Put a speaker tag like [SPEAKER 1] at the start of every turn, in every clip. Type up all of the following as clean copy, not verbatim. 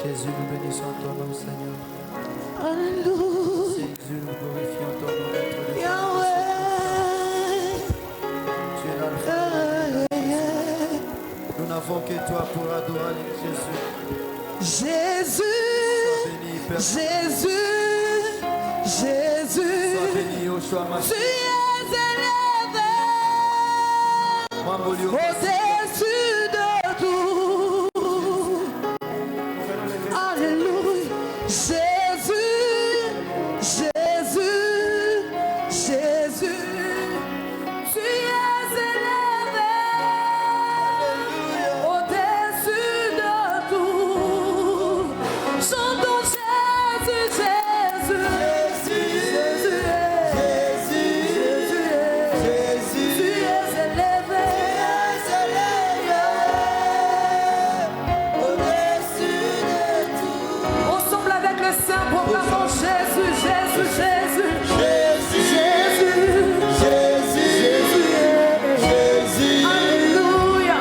[SPEAKER 1] Jésus, nous bénissons ton nom, Seigneur.
[SPEAKER 2] Alléluia.
[SPEAKER 1] Jésus, nous glorifions ton nom, Maître de
[SPEAKER 2] Yahweh.
[SPEAKER 1] Tu es l'alpha et l'oméga. Nous n'avons que toi pour adorer Jésus.
[SPEAKER 2] Jésus,
[SPEAKER 1] Sois béni, Père.
[SPEAKER 2] Jésus,
[SPEAKER 1] Sois béni, Yoshua
[SPEAKER 2] tu
[SPEAKER 1] Mashiach.
[SPEAKER 2] es élevé
[SPEAKER 1] Mambolio.
[SPEAKER 2] au-dessus de tout. Alléluia. Jésus, tu es élevé au-dessus de tout. Chantons Jésus, tu es élevé. Ensemble avec le Saint, proclamons Jésus, Jésus, Jésus. Alléluia.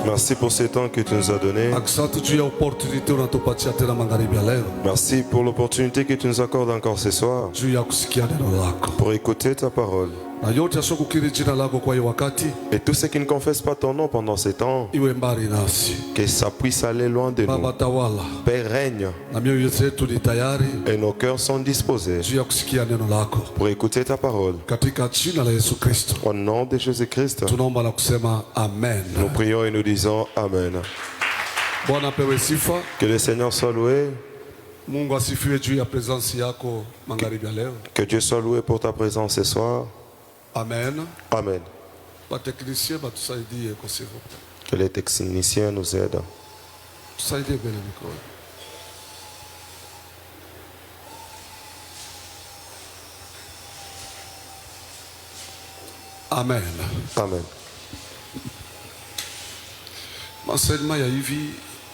[SPEAKER 3] Merci pour ces temps que tu nous as donné. Merci pour l'opportunité que tu nous accordes encore ce soir pour écouter ta parole.
[SPEAKER 4] Na yote asokukiri jina lako kwa hii wakati
[SPEAKER 3] Et tous ceux qui ne confessent pas ton nom pendant ces temps,
[SPEAKER 4] iwe mbali nasi.
[SPEAKER 3] que ça puisse aller loin de nous.
[SPEAKER 4] Baba tawala,
[SPEAKER 3] Père règne
[SPEAKER 4] na mioyo yetu ni tayari
[SPEAKER 3] et nos cœurs sont disposés
[SPEAKER 4] juu ya kusikia neno lako.
[SPEAKER 3] pour écouter ta parole.
[SPEAKER 4] Katika jina la Yesu Kristo
[SPEAKER 3] Au nom de Jésus-Christ,
[SPEAKER 4] tunaomba na kusema amen.
[SPEAKER 3] nous prions et nous disons Amen.
[SPEAKER 4] Bwana pewe sifa.
[SPEAKER 3] Que le Seigneur soit loué,
[SPEAKER 4] Mungu asifiwe juu ya presence yako magharibi ya leo.
[SPEAKER 3] que Dieu soit loué pour ta présence ce soir.
[SPEAKER 4] Amen.
[SPEAKER 3] Amen.
[SPEAKER 4] Bateknisien batusaidie kwa s'il vous plaît.
[SPEAKER 3] Que les techniciens nous aident.
[SPEAKER 4] Tusaidie mbele mikono. Amen.
[SPEAKER 3] Amen.
[SPEAKER 4] Enseignement ya hivi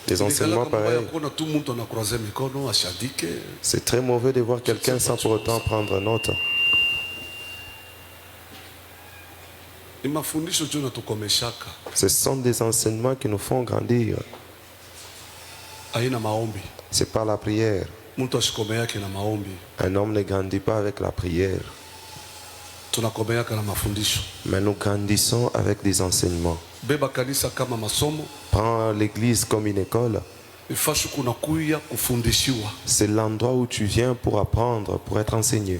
[SPEAKER 3] Des enseignements pareils.
[SPEAKER 4] tout le monde a croisé mikono ashadike.
[SPEAKER 3] C'est très mauvais de voir quelqu'un sans pour autant prendre note.
[SPEAKER 4] Ni mafundisho juu natukomeshaka.
[SPEAKER 3] Ce sont des enseignements qui nous font grandir.
[SPEAKER 4] Haina maombi.
[SPEAKER 3] C'est par la prière.
[SPEAKER 4] Mtu ashikomeake na maombi.
[SPEAKER 3] Un homme ne grandit pas avec la prière,
[SPEAKER 4] Tunakomeaka na mafundisho.
[SPEAKER 3] mais nous grandissons avec des enseignements.
[SPEAKER 4] Beba kanisa kama masomo.
[SPEAKER 3] Prends l'église comme une école.
[SPEAKER 4] Ifashu kunakuya kufundishiwa.
[SPEAKER 3] C'est l'endroit où tu viens pour apprendre, pour être enseigné.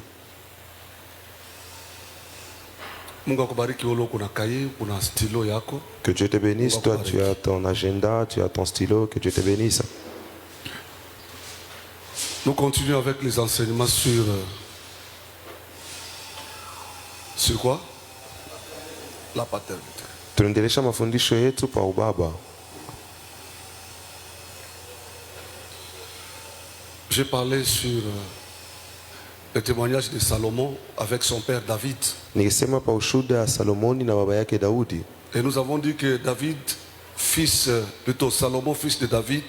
[SPEAKER 4] Mungu akubariki wewe kuna kaye, kuna stilo yako.
[SPEAKER 3] Que Dieu te bénisse. Toi, tu as ton agenda, tu as ton stylo. Que Dieu te bénisse.
[SPEAKER 4] Nous continuons avec les enseignements sur quoi? La paternité.
[SPEAKER 3] Tunaendelesha mafundisho yetu kwa ubaba.
[SPEAKER 4] J'ai parlé sur le témoignage de Salomon avec son père David.
[SPEAKER 3] Nilisema pa ushuhuda ya Salomoni na baba yake Daudi.
[SPEAKER 4] Et nous avons dit que David, Salomon, fils de David,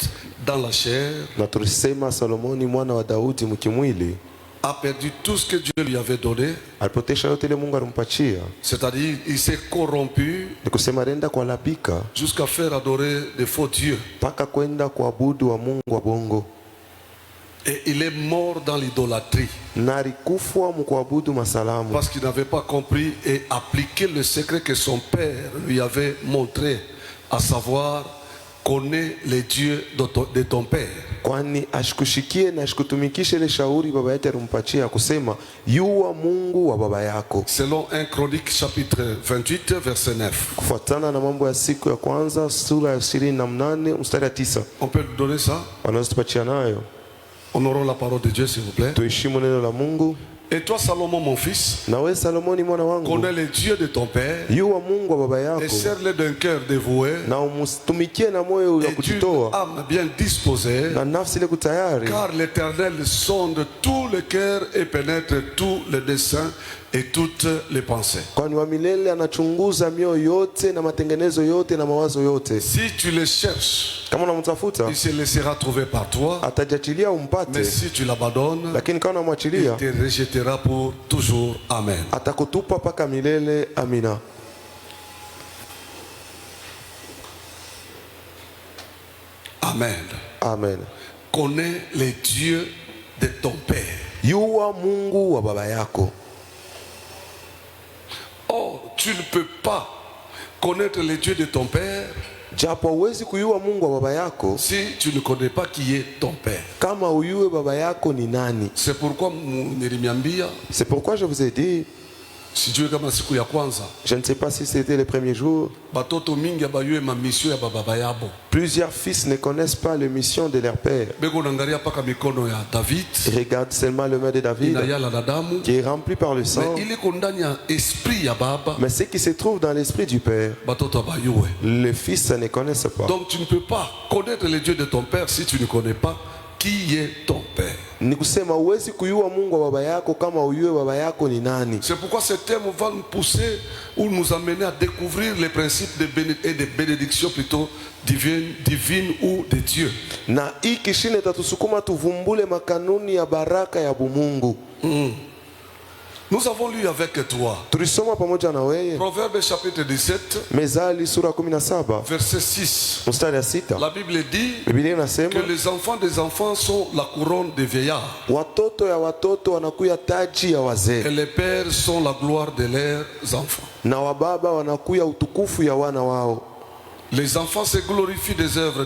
[SPEAKER 4] dans la chair,
[SPEAKER 3] Na tulisema Salomoni mwana wa Daudi mkimwili
[SPEAKER 4] a perdu tout ce que Dieu lui avait donné.
[SPEAKER 3] alipotesha yote ile Mungu alimpatia.
[SPEAKER 4] C'est-à-dire, il s'est corrompu
[SPEAKER 3] Ni kusema alienda kualabika
[SPEAKER 4] jusqu'à faire adorer des faux dieux.
[SPEAKER 3] mpaka kwenda kuabudu wa Mungu wa bongo,
[SPEAKER 4] Et il est mort dans l'idolâtrie.
[SPEAKER 3] na alikufwa mkuabudu masalamu
[SPEAKER 4] Parce qu'il n'avait pas compris et appliqué le secret que son père lui avait montré, à savoir, connais les dieux de ton père.
[SPEAKER 3] kwani ashikushikie na ashikutumikishe ile shauri baba yake alimpatia kusema yuwa Mungu wa baba yako,
[SPEAKER 4] Selon 1 Chronique chapitre 28 verset 9.
[SPEAKER 3] kufuatana na Mambo ya siku ya kwanza sura ya 28 mstari wa 9.
[SPEAKER 4] On peut lui donner ça?
[SPEAKER 3] Wanaweza tupatia nayo.
[SPEAKER 4] Honorons la parole de Dieu s'il vous plaît.
[SPEAKER 3] Tuheshimu neno la Mungu.
[SPEAKER 4] Et toi Salomon mon fils,
[SPEAKER 3] Na wewe Salomoni mwana wangu,
[SPEAKER 4] connais les dieux de ton père
[SPEAKER 3] yuwa Mungu wa baba
[SPEAKER 4] et
[SPEAKER 3] yako
[SPEAKER 4] sers-les d'un cœur dévoué
[SPEAKER 3] na umutumikie na moyo ya
[SPEAKER 4] et d'une
[SPEAKER 3] kujitoa
[SPEAKER 4] âme bien disposée.
[SPEAKER 3] na nafsi ile kutayari,
[SPEAKER 4] Car l'Éternel sonde tous les cœurs et pénètre tous les desseins et toutes les pensées.
[SPEAKER 3] kwani wa milele anachunguza mioyo yote na matengenezo yote na mawazo yote.
[SPEAKER 4] Si tu les cherches,
[SPEAKER 3] Kama unamtafuta
[SPEAKER 4] il se laissera trouver par toi.
[SPEAKER 3] atajiachilia
[SPEAKER 4] Mais
[SPEAKER 3] umpate,
[SPEAKER 4] si tu l'abandonnes,
[SPEAKER 3] lakini kama
[SPEAKER 4] il
[SPEAKER 3] unamwachilia
[SPEAKER 4] te rejettera pour toujours. Amen.
[SPEAKER 3] atakutupa paka milele. Amina.
[SPEAKER 4] Amen.
[SPEAKER 3] Amen.
[SPEAKER 4] Connais les dieux de ton père.
[SPEAKER 3] Yuwa Mungu wa baba yako.
[SPEAKER 4] Oh, tu ne peux pas connaître les dieux de ton père
[SPEAKER 3] Japo huwezi kuyua Mungu wa baba yako
[SPEAKER 4] si tu ne connais pas qui est ton père.
[SPEAKER 3] kama uyue baba yako ni nani.
[SPEAKER 4] C'est pourquoi nilimiambia
[SPEAKER 3] C'est pourquoi je vous ai dit,
[SPEAKER 4] sijui kama siku ya kwanza
[SPEAKER 3] je ne sais pas si c'était les premiers jours,
[SPEAKER 4] batoto mingi abayue ma mission ya baba yabo.
[SPEAKER 3] plusieurs fils ne connaissent pas les missions de leur père.
[SPEAKER 4] Beko nangalia paka mikono ya David
[SPEAKER 3] Ils regardent seulement le main de David
[SPEAKER 4] inayala na damu,
[SPEAKER 3] qui est rempli par le sang,
[SPEAKER 4] mais il est ndani ya esprit ya baba,
[SPEAKER 3] mais ce qui se trouve dans l'esprit du père,
[SPEAKER 4] batoto abayue.
[SPEAKER 3] les fils ne connaissent pas.
[SPEAKER 4] Donc tu ne peux pas connaître les dieux de ton père si tu ne connais pas qui est ton père.
[SPEAKER 3] Ni kusema huwezi kuyua Mungu wa baba yako kama uyue baba yako ni nani.
[SPEAKER 4] C'est pourquoi ce thème va nous pousser ou nous amener à découvrir les principes de bénédiction plutôt divine ou de Dieu.
[SPEAKER 3] Na hii kishine tatusukuma tuvumbule makanuni ya baraka ya bumungu.
[SPEAKER 4] Nous avons lu avec toi
[SPEAKER 3] Tulisoma pamoja na wewe
[SPEAKER 4] Proverbe chapitre 17,
[SPEAKER 3] Mezali sura 17
[SPEAKER 4] verset 6.
[SPEAKER 3] mstari ya 6.
[SPEAKER 4] La Bible dit
[SPEAKER 3] Biblia inasema
[SPEAKER 4] que les enfants des enfants sont la couronne des vieillards
[SPEAKER 3] watoto ya watoto wanakuya taji ya
[SPEAKER 4] et
[SPEAKER 3] wazee
[SPEAKER 4] les pères sont la gloire de leurs enfants.
[SPEAKER 3] na wababa wanakuya utukufu ya wana wao.
[SPEAKER 4] Les enfants se glorifient des œuvres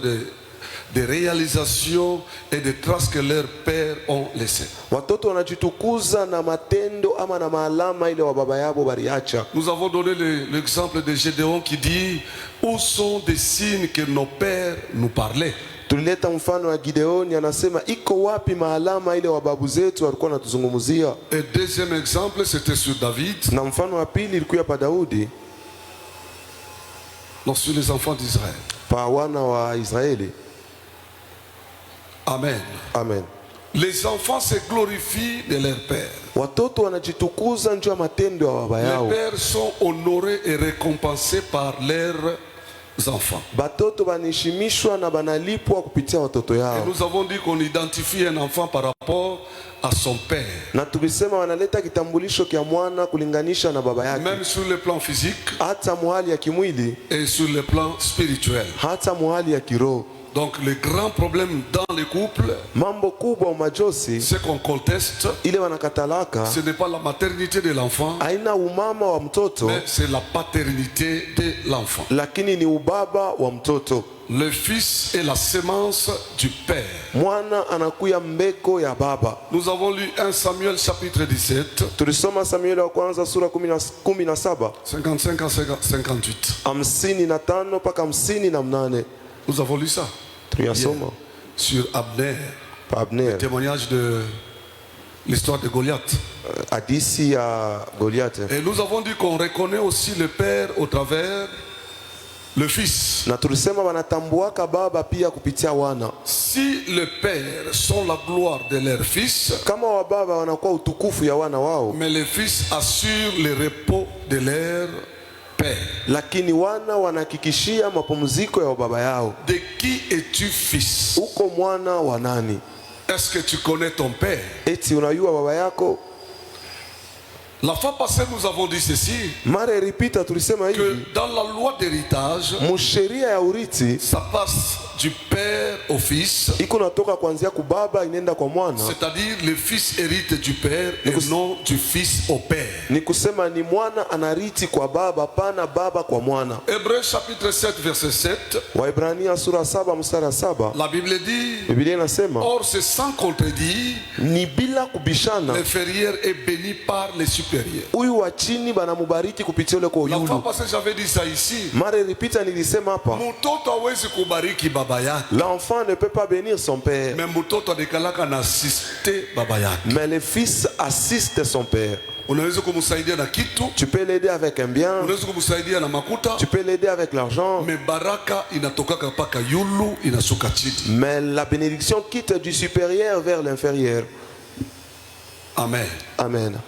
[SPEAKER 4] des réalisations et des traces que leurs pères ont laissées.
[SPEAKER 3] Watoto wanajitukuza na matendo ama na maalama ile wa baba yabo bariacha.
[SPEAKER 4] Nous avons donné l'exemple de Gédéon qui dit où sont des signes que nos pères nous parlaient.
[SPEAKER 3] Tulileta mfano wa Gideoni, anasema iko wapi maalama ile wa babu zetu walikuwa wanatuzungumzia.
[SPEAKER 4] Et deuxième exemple, c'était sur David.
[SPEAKER 3] Na mfano wa pili ilikuwa pa Daudi,
[SPEAKER 4] Non, sur les enfants d'Israël.
[SPEAKER 3] pa wana wa Israeli.
[SPEAKER 4] Amen.
[SPEAKER 3] Amen.
[SPEAKER 4] Les enfants se glorifient de leur père.
[SPEAKER 3] Watoto wanajitukuza njoo ya matendo ya baba
[SPEAKER 4] Les
[SPEAKER 3] yao.
[SPEAKER 4] pères sont honorés et récompensés par leurs enfants.
[SPEAKER 3] Batoto banishimishwa na banalipwa kupitia watoto
[SPEAKER 4] Et
[SPEAKER 3] yao.
[SPEAKER 4] nous avons dit qu'on identifie un enfant par rapport à son père.
[SPEAKER 3] Na tulisema wanaleta kitambulisho kia mwana kulinganisha na baba yake.
[SPEAKER 4] Même sur le plan physique
[SPEAKER 3] Hata muhali ya kimwili,
[SPEAKER 4] et sur le plan spirituel.
[SPEAKER 3] hata muhali ya kiroho.
[SPEAKER 4] Donc le grand problème dans les couples,
[SPEAKER 3] Mambo kubwa umajosi
[SPEAKER 4] c'est qu'on conteste,
[SPEAKER 3] ile wanakatalaka
[SPEAKER 4] ce n'est pas la maternité de l'enfant,
[SPEAKER 3] haina umama wa mtoto,
[SPEAKER 4] mais c'est la paternité de l'enfant.
[SPEAKER 3] lakini ni ubaba wa mtoto.
[SPEAKER 4] Le fils est la sémence du père.
[SPEAKER 3] Mwana anakuya mbeko ya baba.
[SPEAKER 4] Nous avons lu 1 Samuel chapitre 17,
[SPEAKER 3] Tulisoma Samueli wa kwanza sura 17
[SPEAKER 4] 55 à 58.
[SPEAKER 3] 55 mpaka 58.
[SPEAKER 4] Nous avons lu ça
[SPEAKER 3] Tuyasoma
[SPEAKER 4] sur Abner,
[SPEAKER 3] pa Abner,
[SPEAKER 4] témoignage de l'histoire de Goliath.
[SPEAKER 3] hadisi ya Goliath.
[SPEAKER 4] Et nous avons dit qu'on reconnaît aussi le père au travers le fils.
[SPEAKER 3] Na tulisema wanatambuaka baba pia kupitia wana.
[SPEAKER 4] Si les pères sont la gloire de leur fils,
[SPEAKER 3] Kama wababa wanakuwa utukufu ya wana wao,
[SPEAKER 4] mais les fils assurent le repos de leur père.
[SPEAKER 3] lakini wana wanahakikishia mapumziko ya baba yao.
[SPEAKER 4] De qui es-tu fils?
[SPEAKER 3] Uko mwana wa nani?
[SPEAKER 4] Est-ce que tu connais ton père?
[SPEAKER 3] Eti unayua baba yako?
[SPEAKER 4] La fois passée, nous avons dit ceci,
[SPEAKER 3] Mara ilipita tulisema hivi,
[SPEAKER 4] que dans la loi d'héritage,
[SPEAKER 3] musheria ya urithi
[SPEAKER 4] ça passe du père au fils,
[SPEAKER 3] iko natoka kuanzia kubaba inaenda kwa mwana.
[SPEAKER 4] c'est-à-dire le fils hérite du père et non du fils au père.
[SPEAKER 3] Ni kusema ni mwana anariti kwa baba, pana baba kwa mwana.
[SPEAKER 4] Hébreux chapitre 7 verset 7,
[SPEAKER 3] Waebrania sura 7 mstari wa 7,
[SPEAKER 4] la Bible dit,
[SPEAKER 3] Biblia inasema
[SPEAKER 4] or c'est sans contredit,
[SPEAKER 3] ni bila kubishana,
[SPEAKER 4] l'inférieur est béni par les supérieurs.
[SPEAKER 3] huyu wa chini banamubariki kupitia ule kwa
[SPEAKER 4] La fois
[SPEAKER 3] yulu.
[SPEAKER 4] passée, j'avais dit ça ici.
[SPEAKER 3] Mara ilipita nilisema hapa,
[SPEAKER 4] Mtoto hawezi kubariki baba yake,
[SPEAKER 3] l'enfant ne peut pas bénir son père,
[SPEAKER 4] mais mtoto anakalaka na assiste baba yake.
[SPEAKER 3] mais le fils assiste son père.
[SPEAKER 4] Unaweza kumsaidia na kitu,
[SPEAKER 3] Tu peux l'aider avec un bien,
[SPEAKER 4] unaweza kumsaidia na makuta,
[SPEAKER 3] tu peux l'aider avec l'argent,
[SPEAKER 4] mais baraka inatokaka paka yulu inashuka chini.
[SPEAKER 3] mais la bénédiction quitte du supérieur vers l'inférieur.
[SPEAKER 4] Amen.
[SPEAKER 3] Amen.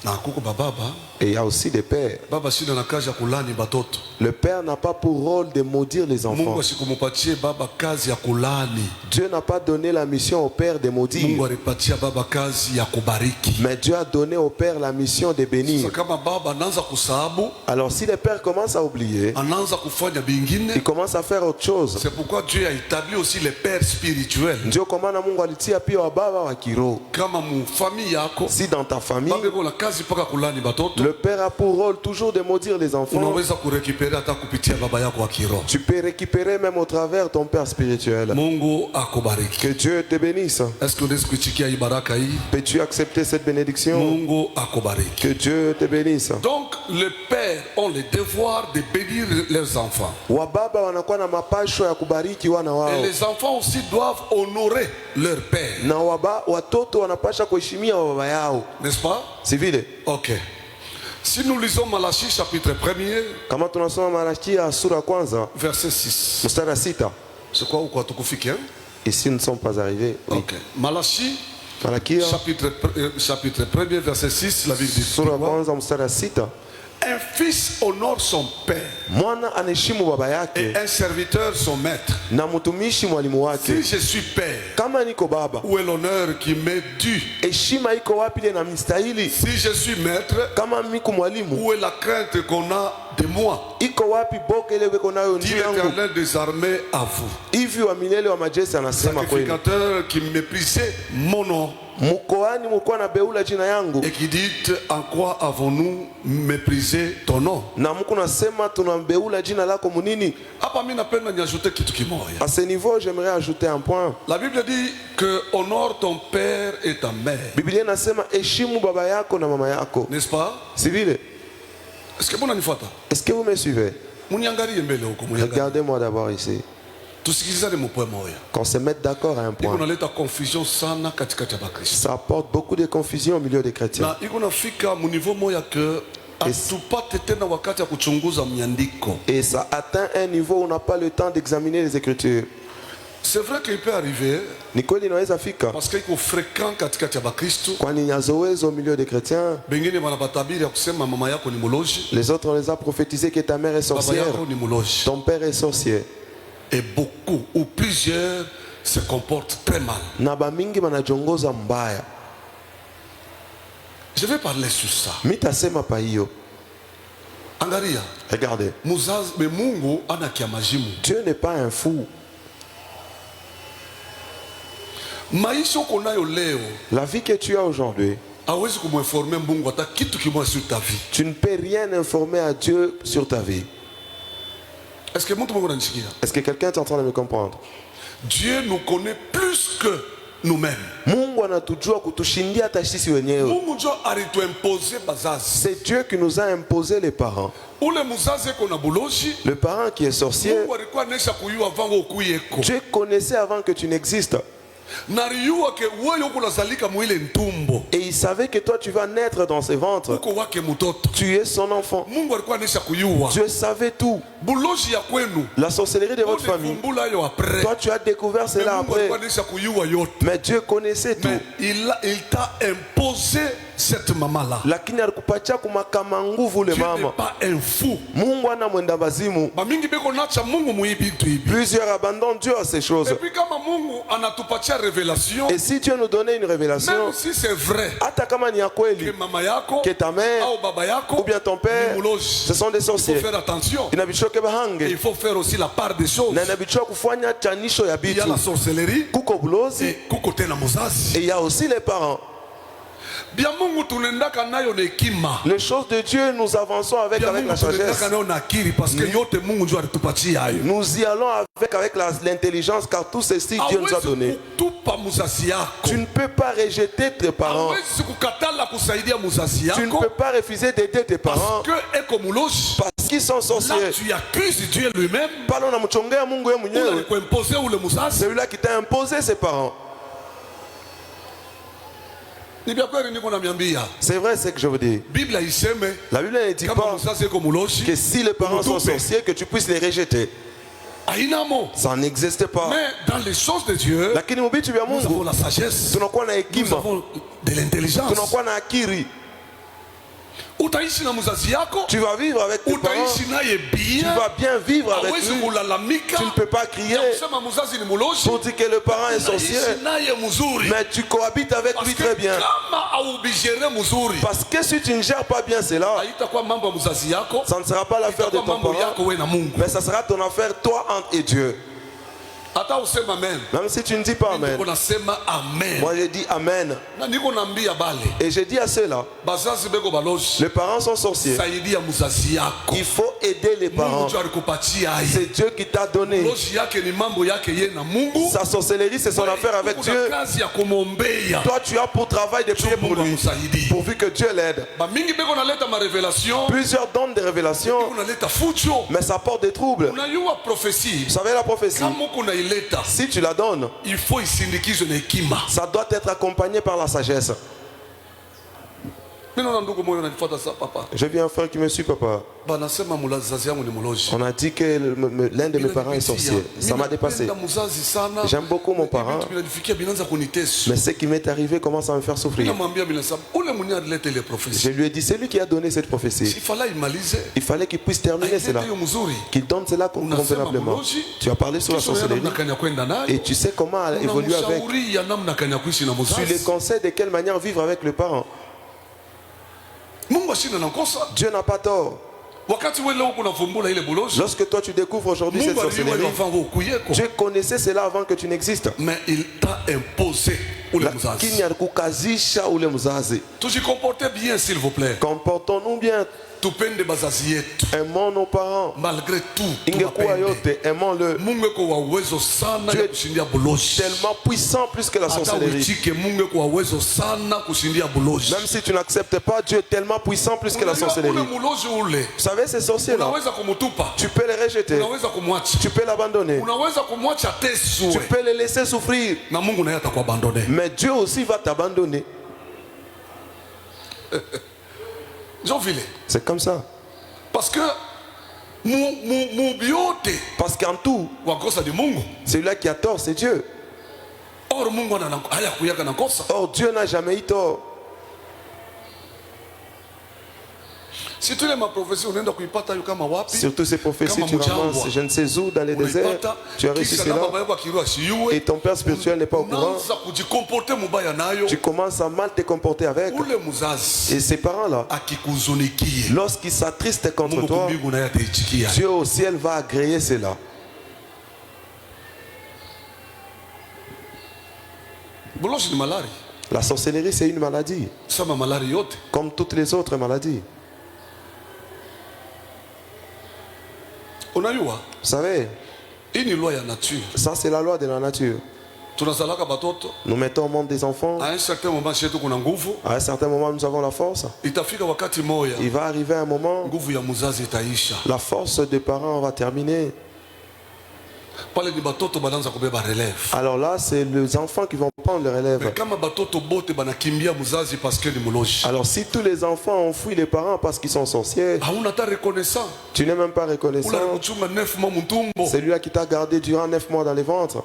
[SPEAKER 4] Na kuko bababa,
[SPEAKER 3] Et il y a aussi des pères.
[SPEAKER 4] baba shida na kazi ya kulani batoto.
[SPEAKER 3] Le père n'a pas pour rôle de maudire les enfants.
[SPEAKER 4] Mungu asikumpatie baba kazi ya kulani.
[SPEAKER 3] Dieu n'a pas donné la mission au père de maudire,
[SPEAKER 4] Mungu alipatia baba kazi ya kubariki.
[SPEAKER 3] mais Dieu a donné au père la mission de bénir.
[SPEAKER 4] Sasa kama baba anaanza kusahabu,
[SPEAKER 3] Alors si le père commence à oublier,
[SPEAKER 4] anaanza kufanya bingine,
[SPEAKER 3] il commence à faire autre chose.
[SPEAKER 4] c'est pourquoi Dieu a établi aussi les pères spirituels.
[SPEAKER 3] Ndio kwa maana Mungu alitia pia wababa wa kiroho.
[SPEAKER 4] Kama mu famille yako,
[SPEAKER 3] Si dans ta famille,
[SPEAKER 4] baba yuko na kazi paka kulani batoto,
[SPEAKER 3] le père a pour rôle toujours de maudire les enfants,
[SPEAKER 4] unaweza kurekipere hata kupitia baba yako wa kiroho.
[SPEAKER 3] tu peux récupérer même au travers ton père spirituel.
[SPEAKER 4] Mungu akubariki.
[SPEAKER 3] Que Dieu te bénisse.
[SPEAKER 4] Est-ce que unaweza kuitikia hii baraka hii?
[SPEAKER 3] Peux-tu accepter cette bénédiction?
[SPEAKER 4] Mungu akubariki.
[SPEAKER 3] Que Dieu te bénisse.
[SPEAKER 4] Donc les pères ont le devoir de bénir leurs enfants.
[SPEAKER 3] Wababa wanakuwa na mapasho ya kubariki wana
[SPEAKER 4] Et
[SPEAKER 3] wao,
[SPEAKER 4] les enfants aussi doivent honorer leur père.
[SPEAKER 3] na watoto wanapasha kuheshimia baba yao,
[SPEAKER 4] N'est-ce pas?
[SPEAKER 3] si vile.
[SPEAKER 4] Ok. Si nous lisons Malachie chapitre 1er,
[SPEAKER 3] Kama tunasoma Malakia sura ya kwanza
[SPEAKER 4] verset 6.
[SPEAKER 3] mstari wa 6.
[SPEAKER 4] C'est quoi ou quoi tukufiki, hein?
[SPEAKER 3] Ici nous ne sommes pas arrivés. Oui.
[SPEAKER 4] Ok. Malachie
[SPEAKER 3] Malakia
[SPEAKER 4] chapitre 1er verset 6, la Bible dit
[SPEAKER 3] sura ya
[SPEAKER 4] quoi?
[SPEAKER 3] kwanza mstari wa 6.
[SPEAKER 4] Un fils honore son père
[SPEAKER 3] Mwana anaheshimu baba yake
[SPEAKER 4] et un serviteur son maître.
[SPEAKER 3] na mtumishi mwalimu wake.
[SPEAKER 4] Si je suis père,
[SPEAKER 3] Kama niko baba,
[SPEAKER 4] où est l'honneur qui m'est dû?
[SPEAKER 3] heshima iko wapi ile na mistahili?
[SPEAKER 4] Si je suis maître,
[SPEAKER 3] Kama miko mwalimu,
[SPEAKER 4] où est la crainte qu'on a de moi?
[SPEAKER 3] iko wapi boke ile weko nayo
[SPEAKER 4] Dit
[SPEAKER 3] juu yangu?
[SPEAKER 4] l'Éternel des armées à vous.
[SPEAKER 3] Hivi wa milele wa majeshi anasema kweli,
[SPEAKER 4] Sacrificateur qui méprisait mon nom
[SPEAKER 3] mkoani mlikuwa na beula jina yangu
[SPEAKER 4] et qui dit en quoi avons-nous méprisé ton nom?
[SPEAKER 3] na mko nasema tunambeula jina lako munini?
[SPEAKER 4] Hapa mimi napenda niajouter kitu kimoja.
[SPEAKER 3] À ce niveau, j'aimerais ajouter un point.
[SPEAKER 4] La Bible dit que honore ton père et ta mère.
[SPEAKER 3] Biblia inasema heshimu baba yako na mama yako,
[SPEAKER 4] N'est-ce pas?
[SPEAKER 3] si vile?
[SPEAKER 4] Est-ce que mnanifuata?
[SPEAKER 3] Est-ce que vous me suivez?
[SPEAKER 4] Muniangalie mbele huko, muniangalie.
[SPEAKER 3] Regardez-moi d'abord ici,
[SPEAKER 4] Tusikilizane mpoa moja.
[SPEAKER 3] qu'on se mette d'accord à un
[SPEAKER 4] Iko
[SPEAKER 3] point.
[SPEAKER 4] naleta confusion sana katikati ya Bakristo.
[SPEAKER 3] Ça apporte beaucoup de confusion au milieu des chrétiens.
[SPEAKER 4] Na iko nafika mu niveau moja que hatupate tena wakati ya kuchunguza miandiko.
[SPEAKER 3] Et ça atteint un niveau où on n'a pas le temps d'examiner les Écritures.
[SPEAKER 4] C'est vrai qu'il peut arriver
[SPEAKER 3] Ni kweli inaweza fika,
[SPEAKER 4] parce que iko fréquent katikati ya Bakristo.
[SPEAKER 3] kwani nyazowezo au milieu des chrétiens.
[SPEAKER 4] Bengine wanabatabiri ya kusema mama yako ni muloji,
[SPEAKER 3] Les autres, on les a prophétisé que ta mère est
[SPEAKER 4] baba
[SPEAKER 3] sorcière,
[SPEAKER 4] yako ni muloji.
[SPEAKER 3] ton père est sorcier.
[SPEAKER 4] Et beaucoup ou plusieurs se comportent très mal.
[SPEAKER 3] Na bamingi banajongoza mbaya.
[SPEAKER 4] Je vais parler sur ça.
[SPEAKER 3] Mitasema pa hiyo.
[SPEAKER 4] Angalia,
[SPEAKER 3] Regardez,
[SPEAKER 4] muzazi me Mungu ana kiamajimu.
[SPEAKER 3] Dieu n'est pas un fou.
[SPEAKER 4] Maisha uko nayo leo
[SPEAKER 3] La vie que tu as aujourd'hui,
[SPEAKER 4] hawezi kumuinformer Mungu hata kitu kimoja sur ta vie.
[SPEAKER 3] tu ne peux rien informer à Dieu sur ta vie.
[SPEAKER 4] Est-ce que mtu Mungu ananisikia?
[SPEAKER 3] Est-ce que quelqu'un est en train de me comprendre?
[SPEAKER 4] Dieu nous connaît plus que nous-mêmes.
[SPEAKER 3] Mungu anatujua kutushindia hata sisi wenyewe.
[SPEAKER 4] Mungu ndio alituimpose bazazi.
[SPEAKER 3] C'est Dieu qui nous a imposé les parents.
[SPEAKER 4] Ule muzazi eko na buloji,
[SPEAKER 3] Le parent qui est sorcier,
[SPEAKER 4] Mungu alikuwa anesha kuyua vango okuyeko.
[SPEAKER 3] Dieu connaissait avant que tu n'existes.
[SPEAKER 4] Na riyua ke wewe uko nazalika mwile ntumbo.
[SPEAKER 3] Et il savait que toi tu vas naître dans ses ventres.
[SPEAKER 4] Uko wake mtoto.
[SPEAKER 3] Tu es son enfant.
[SPEAKER 4] Mungu alikuwa anesha kuyua.
[SPEAKER 3] Dieu savait tout.
[SPEAKER 4] Buloji ya kwenu.
[SPEAKER 3] La sorcellerie de votre famille,
[SPEAKER 4] Ulivumbula yo après.
[SPEAKER 3] toi tu as découvert cela
[SPEAKER 4] Mungu
[SPEAKER 3] après.
[SPEAKER 4] alikuwa anesha kuyua yote.
[SPEAKER 3] Mais Dieu connaissait tout.
[SPEAKER 4] Mais il t'a imposé cette maman-là.
[SPEAKER 3] Lakini alikupatia kumakama nguvu le
[SPEAKER 4] Tu n'es
[SPEAKER 3] mama.
[SPEAKER 4] pas un fou.
[SPEAKER 3] Mungu ana mwenda bazimu.
[SPEAKER 4] Bamingi beko nacha Mungu muibi tu ibi.
[SPEAKER 3] Plusieurs abandonnent Dieu à ces choses.
[SPEAKER 4] Et puis kama Mungu anatupatia révélation,
[SPEAKER 3] Et si Dieu nous donnait une révélation,
[SPEAKER 4] même si c'est vrai
[SPEAKER 3] hata kama ni ya
[SPEAKER 4] que
[SPEAKER 3] kweli,
[SPEAKER 4] mama yako
[SPEAKER 3] que ta mère
[SPEAKER 4] au baba yako
[SPEAKER 3] ou bien ton père,
[SPEAKER 4] ni muloji,
[SPEAKER 3] ce sont des
[SPEAKER 4] il faut
[SPEAKER 3] sorciers.
[SPEAKER 4] faire attention.
[SPEAKER 3] Inabichoke
[SPEAKER 4] Et
[SPEAKER 3] bahange.
[SPEAKER 4] il faut faire aussi la part des choses.
[SPEAKER 3] Na inabichoka kufanya chanisho ya
[SPEAKER 4] Il y a
[SPEAKER 3] bitu.
[SPEAKER 4] la sorcellerie
[SPEAKER 3] Kuko bulozi
[SPEAKER 4] et kuko tena muzazi.
[SPEAKER 3] et il y a aussi les parents.
[SPEAKER 4] Bia Mungu tunaendaka nayo na hekima.
[SPEAKER 3] Les choses de Dieu, nous avançons avec
[SPEAKER 4] Bia
[SPEAKER 3] la
[SPEAKER 4] Mungu
[SPEAKER 3] sagesse.
[SPEAKER 4] tunaendaka nayo na akili parce que yote Mungu ndio alitupatia hayo.
[SPEAKER 3] Nous y allons avec l'intelligence car tout ceci Dieu nous a donné.
[SPEAKER 4] Hawezi kutupa muzazi yako.
[SPEAKER 3] Tu ne peux pas rejeter tes parents.
[SPEAKER 4] Hawezi kukatala kusaidia muzazi
[SPEAKER 3] Tu ne
[SPEAKER 4] yako
[SPEAKER 3] peux pas refuser d'aider tes parents
[SPEAKER 4] parce que eko muloji.
[SPEAKER 3] parce qu'ils sont
[SPEAKER 4] Là
[SPEAKER 3] sorciers.
[SPEAKER 4] tu accuses Dieu lui-même.
[SPEAKER 3] Pale unamchongea Mungu yeye
[SPEAKER 4] Ule
[SPEAKER 3] mwenyewe.
[SPEAKER 4] alikuimposer ule muzazi.
[SPEAKER 3] Celui-là qui t'a imposé ses parents.
[SPEAKER 4] Ni bia kweli niko namiambia.
[SPEAKER 3] C'est vrai ce que je veux dire.
[SPEAKER 4] Biblia iseme
[SPEAKER 3] La Bible ne dit
[SPEAKER 4] kama
[SPEAKER 3] pas
[SPEAKER 4] muzazi eko muloji
[SPEAKER 3] que si les parents sont sorciers, que tu puisses les rejeter.
[SPEAKER 4] ainamo.
[SPEAKER 3] Ça n'existe pas.
[SPEAKER 4] Mais dans les choses de Dieu,
[SPEAKER 3] Lakini mubitu vya
[SPEAKER 4] nous avons
[SPEAKER 3] Mungu
[SPEAKER 4] la sagesse,
[SPEAKER 3] tunakuwa na
[SPEAKER 4] nous
[SPEAKER 3] hekima,
[SPEAKER 4] avons de l'intelligence.
[SPEAKER 3] tunakuwa na akili.
[SPEAKER 4] Utaishi na muzazi yako,
[SPEAKER 3] Tu vas vivre avec tes parents,
[SPEAKER 4] utaishi naye
[SPEAKER 3] tu
[SPEAKER 4] bien.
[SPEAKER 3] vas bien vivre avec
[SPEAKER 4] Hawezi
[SPEAKER 3] lui.
[SPEAKER 4] kulalamika
[SPEAKER 3] Tu ne peux pas crier
[SPEAKER 4] kusema muzazi ni muloji.
[SPEAKER 3] pour dire que le parent est sorcier,
[SPEAKER 4] Utaishi naye mzuri.
[SPEAKER 3] mais tu cohabites avec
[SPEAKER 4] Parce
[SPEAKER 3] lui
[SPEAKER 4] que
[SPEAKER 3] très bien.
[SPEAKER 4] kama haubigere mzuri,
[SPEAKER 3] Parce que si tu ne gères pas bien cela,
[SPEAKER 4] haitakuwa mambo ya muzazi yako,
[SPEAKER 3] ça ne sera pas l'affaire de
[SPEAKER 4] itakuwa
[SPEAKER 3] ton
[SPEAKER 4] mambo
[SPEAKER 3] parent,
[SPEAKER 4] yako wewe na Mungu.
[SPEAKER 3] mais ça sera ton affaire, toi et Dieu.
[SPEAKER 4] Hata usema amen.
[SPEAKER 3] Même si tu ne dis pas Amen,
[SPEAKER 4] Niko nasema amen.
[SPEAKER 3] moi je dis Amen.
[SPEAKER 4] Na niko naambia bale,
[SPEAKER 3] Et je dis à ceux-là,
[SPEAKER 4] bazazi beko baloji,
[SPEAKER 3] les parents sont sorciers.
[SPEAKER 4] saidia muzazi yako.
[SPEAKER 3] Il faut aider les
[SPEAKER 4] Mungu
[SPEAKER 3] parents.
[SPEAKER 4] ndio alikupatia hii.
[SPEAKER 3] C'est Dieu qui t'a donné.
[SPEAKER 4] Loji yake ni mambo yake ye na Mungu.
[SPEAKER 3] Sa sorcellerie, c'est son affaire avec
[SPEAKER 4] Kuna
[SPEAKER 3] Dieu.
[SPEAKER 4] kazi ya kumwombea.
[SPEAKER 3] Toi, tu as pour travail de prier pour
[SPEAKER 4] Mungu
[SPEAKER 3] lui,
[SPEAKER 4] amsaidie.
[SPEAKER 3] pourvu que Dieu l'aide.
[SPEAKER 4] Ba mingi beko naleta ma révélation,
[SPEAKER 3] Plusieurs donnent des révélations,
[SPEAKER 4] beko naleta fujo.
[SPEAKER 3] mais ça porte des troubles.
[SPEAKER 4] Unajua prophétie,
[SPEAKER 3] Vous savez la prophétie,
[SPEAKER 4] kama uko naileta,
[SPEAKER 3] si tu la donnes,
[SPEAKER 4] il faut isindikizwe na hekima.
[SPEAKER 3] ça doit être accompagné par la sagesse.
[SPEAKER 4] Mimi naona ndugu moyo ananifuata sasa papa.
[SPEAKER 3] J'ai vu un frère qui me suit, papa.
[SPEAKER 4] Banasema mulazazi yangu ni muloji.
[SPEAKER 3] On a dit que l'un de mes parents est sorcier. Ça m'a dépassé. J'aime beaucoup mon parent, mais ce qui m'est arrivé commence à me faire souffrir. Je lui ai dit, c'est lui qui a donné cette prophétie. Il fallait qu'il puisse terminer cela, qu'il donne cela convenablement. Tu as parlé sur la sorcellerie et tu sais comment évoluer avec. Tu les conseils de quelle manière vivre avec le parent. Dieu n'a pas tort. Lorsque toi tu découvres aujourd'hui cette sorcellerie, Dieu connaissait cela avant que tu n'existes.
[SPEAKER 4] Mais il t'a imposé. Tujicomportez bien s'il vous plaît.
[SPEAKER 3] Comportons-nous bien. Aimons nos parents.
[SPEAKER 4] Malgré tout,
[SPEAKER 3] aimons-le. Dieu est tellement puissant plus que la sorcellerie. Même si tu n'acceptes pas, Dieu est tellement puissant plus que la sorcellerie. Vous savez, ces sorciers-là, tu peux les rejeter, tu peux l'abandonner, tu peux les laisser souffrir. Mais Dieu aussi va t'abandonner. C'est comme ça.
[SPEAKER 4] Parce que
[SPEAKER 3] parce qu'en tout, celui-là qui a tort, c'est Dieu. Or Dieu n'a jamais eu tort. Surtout ces prophéties, tu ramasses, je ne sais où, dans les déserts, tu as reçu cela, et ton père spirituel n'est pas au courant. Tu commences à mal te comporter avec. Et ces parents-là, lorsqu'ils s'attristent contre toi, Dieu au ciel va agréer cela. La sorcellerie, c'est une maladie, comme toutes les autres maladies. Vous savez, ça c'est la loi de la nature. Nous mettons au monde des enfants. À un certain moment, nous avons la force. Il va arriver un moment, la force des parents va terminer. Alors là, c'est les enfants qui vont prendre le relève. Alors si tous les enfants ont fui les parents parce qu'ils sont sorciers, tu n'es même pas reconnaissant. C'est lui qui t'a gardé durant 9 mois dans les ventres.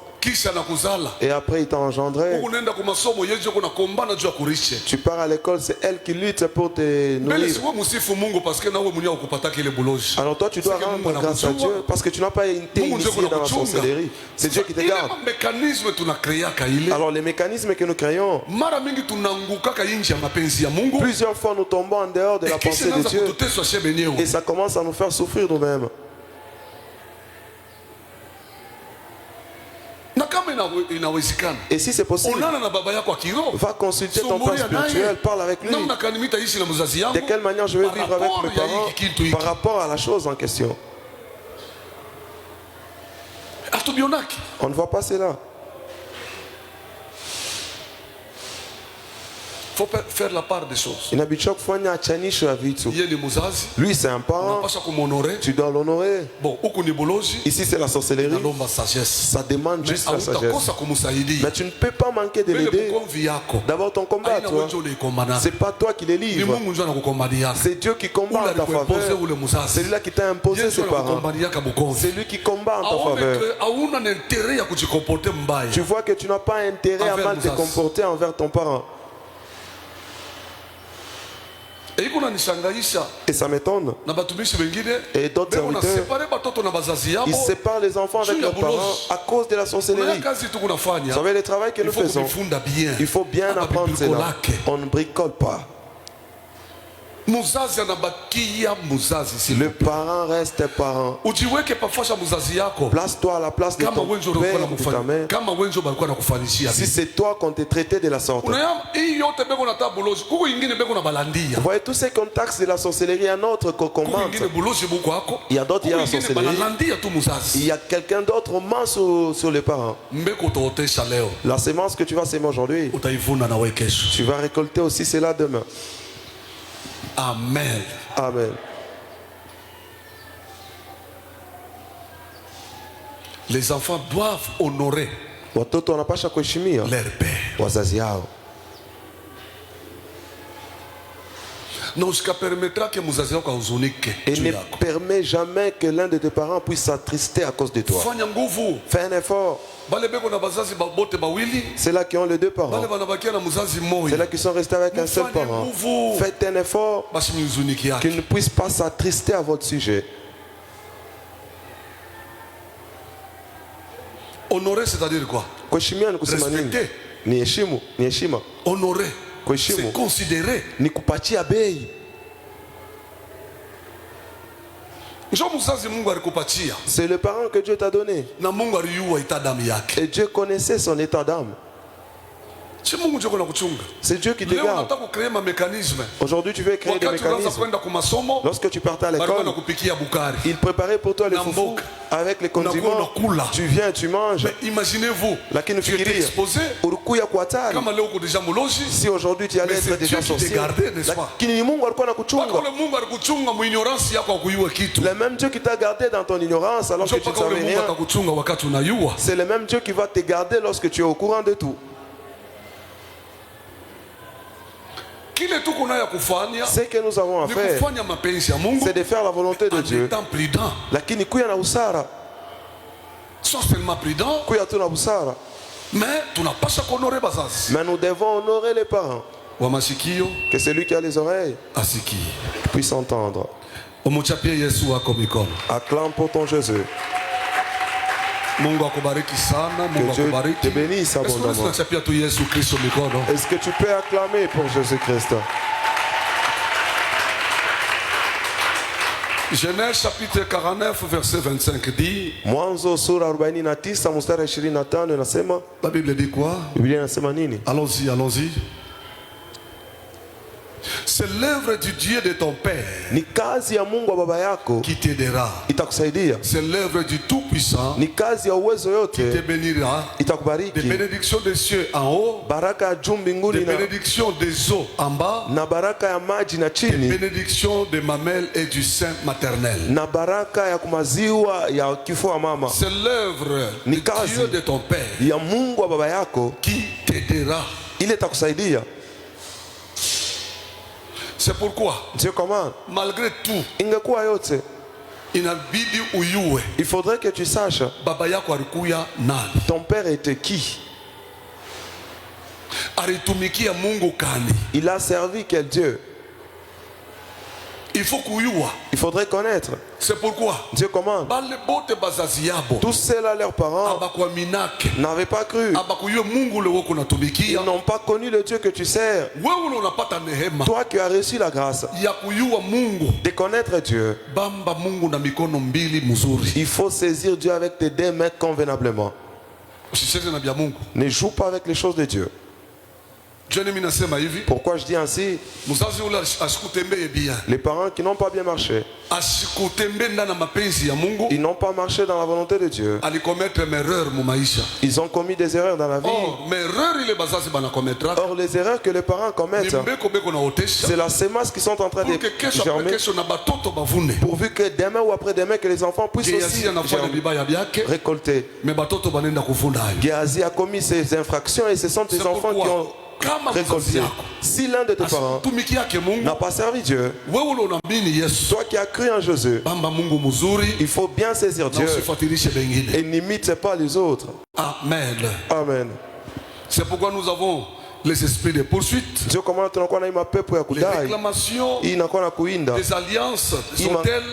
[SPEAKER 3] Et après il t'a engendré. Tu pars à l'école, c'est elle qui lutte pour te nourrir. Alors toi tu dois rendre grâce à Dieu parce que tu n'as pas été initié dans la sorcellerie. C'est Dieu qui te garde. Alors les mécanismes que nous créons, plusieurs fois nous tombons en dehors de la pensée de Dieu et ça commence à nous faire souffrir nous-mêmes. Et si c'est possible, va consulter ton père spirituel, parle avec lui. De quelle manière je vais vivre avec mes parents par rapport à la chose en question. On ne voit pas cela.
[SPEAKER 4] Il faut faire la part des choses.
[SPEAKER 3] Lui c'est un parent, tu dois l'honorer. Ici c'est la sorcellerie, ça demande juste la sagesse. Mais tu ne peux pas manquer de l'aider. D'abord ton combat, c'est pas toi qui les livres, c'est Dieu qui combat en ta faveur. C'est lui qui t'a imposé ses parents, c'est lui qui combat en ta faveur. Tu vois que tu n'as pas intérêt à mal te comporter envers ton parent. Et ça m'étonne. Et d'autres serviteurs, ils séparent les enfants avec leurs parents à cause de la sorcellerie. Vous savez le travail que nous faisons. Il faut bien apprendre cela. On ne bricole pas. Le parent reste parent. Place-toi à la place de ton père ou de ta mère. Si c'est toi qu'on te traitait de la sorte. Vous voyez tous ces contacts de la sorcellerie, il y a un autre qu'on commente. Il y a d'autres, il y a la sorcellerie. Il y a quelqu'un d'autre au ment sur les parents. La semence que tu vas s'aimer aujourd'hui, tu vas récolter aussi cela demain.
[SPEAKER 4] Amen.
[SPEAKER 3] Amen.
[SPEAKER 4] Les enfants doivent honorer
[SPEAKER 3] watoto wanapasha kuheshimia
[SPEAKER 4] leur père.
[SPEAKER 3] wazazi hao. Et ne permet jamais que l'un de tes parents puisse s'attrister à cause de toi. Fais un effort. C'est là qui ont les deux parents. C'est là qui sont restés avec un seul parent. Faites un effort qu'ils ne puissent pas s'attrister à votre sujet.
[SPEAKER 4] Honorer, c'est-à-dire quoi?
[SPEAKER 3] Respecter.
[SPEAKER 4] Honorer, c'est considérer.
[SPEAKER 3] C'est le parent que Dieu t'a donné. Et Dieu connaissait son état d'âme. C'est Dieu qui te garde. Aujourd'hui, tu veux créer des mécanismes. Lorsque tu partais à l'école, il préparait pour toi les foufous avec les condiments. Tu viens, tu manges.
[SPEAKER 4] Mais imaginez-vous, tu étais exposé.
[SPEAKER 3] Si aujourd'hui tu allais être déjà sorcier, le même Dieu qui t'a gardé dans ton ignorance alors que tu ne savais rien, c'est le même Dieu qui va te garder lorsque tu es au courant de tout. Ce que nous avons à faire, c'est de faire la volonté de Dieu. Lakini kuya na busara. Kuya tu na busara. Mais nous devons honorer les parents. Que celui qui a les oreilles puisse entendre. Acclame pour ton Jésus. Que Dieu te bénisse abondamment. Est-ce que tu peux acclamer pour Jésus-Christ?
[SPEAKER 4] Genèse chapitre 49 verset 25 dit. La Bible dit quoi? Allons-y, allons-y. C'est l'œuvre du Dieu de ton père qui t'aidera. C'est l'œuvre du Tout-Puissant qui te bénira. Des bénédictions des cieux en haut, des bénédictions des eaux en bas, des bénédictions des mamelles et du sein maternel. C'est l'œuvre du Dieu de ton père qui t'aidera. C'est pourquoi, malgré tout,
[SPEAKER 3] il faudrait que tu saches ton père était qui. Il a servi quel Dieu.
[SPEAKER 4] Il
[SPEAKER 3] faudrait connaître.
[SPEAKER 4] C'est pourquoi
[SPEAKER 3] Dieu commande. Tous ceux-là, leurs parents, n'avaient pas cru. Ils n'ont pas connu le Dieu que tu sers. Toi qui as reçu la grâce de connaître Dieu, il faut saisir Dieu avec tes deux mains convenablement. Ne joue pas avec les choses de Dieu. Pourquoi je dis ainsi? Les parents qui n'ont pas bien marché, ils n'ont pas marché dans la volonté de Dieu. Ils ont commis des erreurs dans la vie. Or, les erreurs que les parents commettent, c'est la sémence qu'ils sont en train de germer, pourvu que demain ou après-demain, que les enfants puissent aussi récolter. Géasi a commis ces infractions et ce sont des enfants qui ont récolté. Si l'un de tes parents n'a pas servi Dieu, toi qui as cru en Jésus, il faut bien saisir Dieu et n'imite pas les autres.
[SPEAKER 4] Amen.
[SPEAKER 3] Amen.
[SPEAKER 4] C'est pourquoi nous avons les esprits de poursuite, les réclamations, les alliances, des hôtels,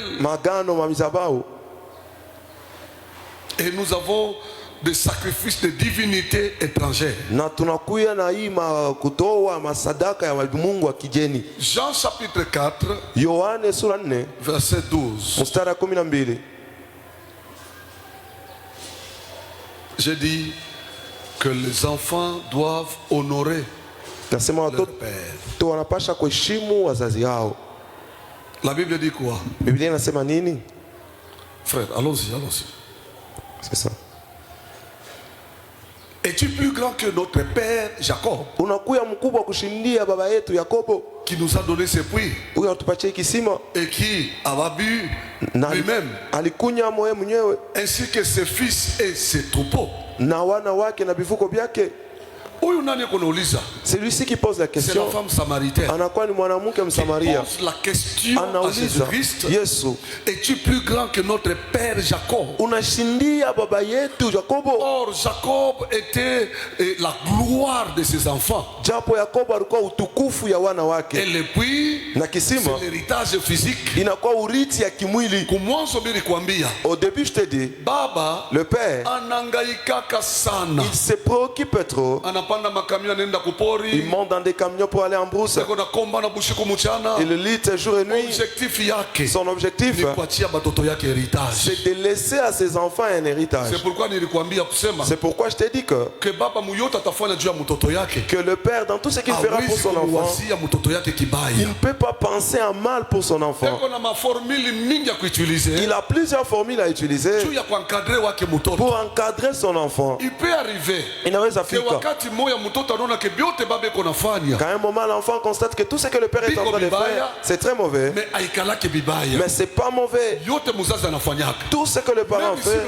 [SPEAKER 4] et nous avons des sacrifices de divinités étrangères. Jean chapitre 4 verset 12. J'ai dit que les enfants doivent honorer leur père. La Bible dit quoi? Frère, allons-y, allons-y.
[SPEAKER 3] C'est ça.
[SPEAKER 4] Es-tu plus grand que notre père Jacob, qui nous a donné ses puits et qui a bu lui-même, ainsi que ses fils et ses troupeaux?
[SPEAKER 3] Celui-ci qui pose la question,
[SPEAKER 4] c'est la femme samaritaine.
[SPEAKER 3] anakuwa ni mwanamke Msamaria.
[SPEAKER 4] Pose la question à Jésus-Christ.
[SPEAKER 3] Yesu,
[SPEAKER 4] es-tu plus grand que notre père Jacob?
[SPEAKER 3] Unashindia baba yetu Jakobo.
[SPEAKER 4] Or Jacob était la gloire de ses enfants.
[SPEAKER 3] Japo Yakobo alikuwa utukufu ya wana wake.
[SPEAKER 4] Et depuis,
[SPEAKER 3] na kisima,
[SPEAKER 4] c'est l'héritage physique.
[SPEAKER 3] Inakuwa urithi ya kimwili. Au début je te dis,
[SPEAKER 4] baba,
[SPEAKER 3] le père,
[SPEAKER 4] anangaikaka sana.
[SPEAKER 3] Il se préoccupe trop. Il monte dans des camions pour aller en brousse. Il lit jour et nuit. Son objectif, c'est de laisser à ses enfants un héritage. C'est pourquoi je t'ai dit que le père, dans tout ce qu'il fera pour son enfant, il ne peut pas penser en mal pour son enfant. Il a plusieurs formules à utiliser pour encadrer son enfant.
[SPEAKER 4] Il peut arriver
[SPEAKER 3] qu'à un moment l'enfant constate que tout ce que le père est en train de faire, c'est très mauvais. Mais c'est pas mauvais. Tout ce que le parent fait,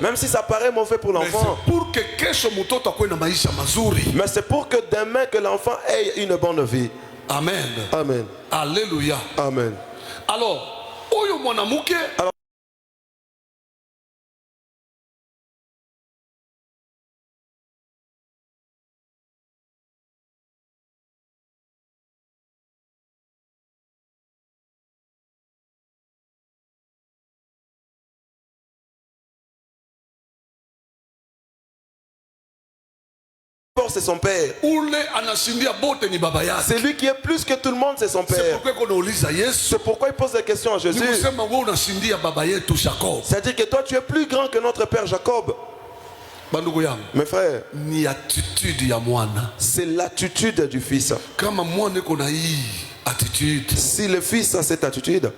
[SPEAKER 3] même si ça paraît mauvais pour l'enfant, mais c'est pour que demain que l'enfant ait une bonne vie.
[SPEAKER 4] Amen.
[SPEAKER 3] Amen.
[SPEAKER 4] Alléluia.
[SPEAKER 3] Amen.
[SPEAKER 4] Alors,
[SPEAKER 3] c'est son père. C'est lui qui est plus que tout le monde, c'est son père. C'est pourquoi il pose la question à Jésus. C'est-à-dire que toi tu es plus grand que notre père Jacob. Mes frères, c'est l'attitude du fils. Si le fils a cette attitude,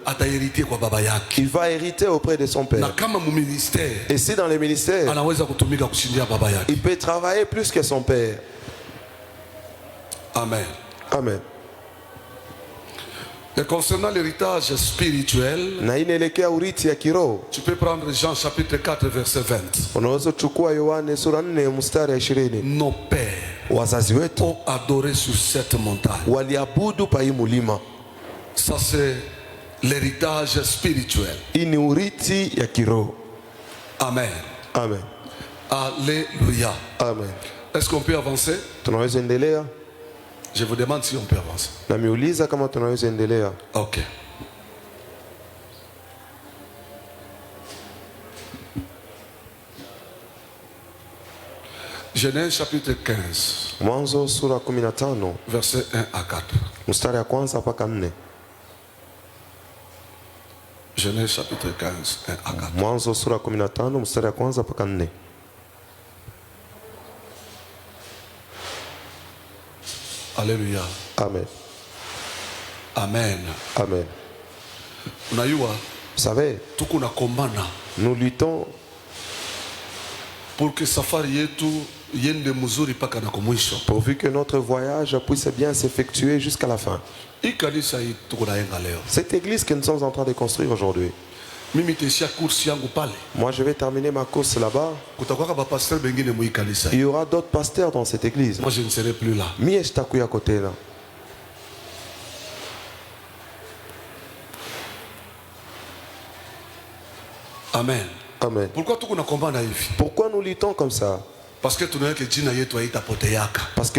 [SPEAKER 3] il va hériter auprès de son père. Et si dans les ministères, il peut travailler plus que son père.
[SPEAKER 4] Amen.
[SPEAKER 3] Amen.
[SPEAKER 4] Et concernant l'héritage spirituel,
[SPEAKER 3] tu
[SPEAKER 4] peux prendre Jean chapitre 4 verset 20. Nos pères ont adoré sur cette montagne. Ça c'est l'héritage spirituel. Amen.
[SPEAKER 3] Amen.
[SPEAKER 4] Alléluia.
[SPEAKER 3] Amen.
[SPEAKER 4] Est-ce qu'on peut avancer? Je vous demande si on peut avancer. Ok. Genèse chapitre 15. Verset 1 à 4. Genèse chapitre 15, 1 à 4. Alléluia.
[SPEAKER 3] Amen.
[SPEAKER 4] Amen.
[SPEAKER 3] Amen.
[SPEAKER 4] Vous
[SPEAKER 3] savez, nous luttons
[SPEAKER 4] pour que safari yetu yende mzuri paka na kumwisho,
[SPEAKER 3] pourvu que notre voyage puisse bien s'effectuer jusqu'à la fin. Cette église que nous sommes en train de construire aujourd'hui, moi je vais terminer ma course là-bas. Il y aura d'autres pasteurs dans cette église.
[SPEAKER 4] Moi je ne serai plus là. Amen.
[SPEAKER 3] Amen. Pourquoi nous luttons comme ça? Parce que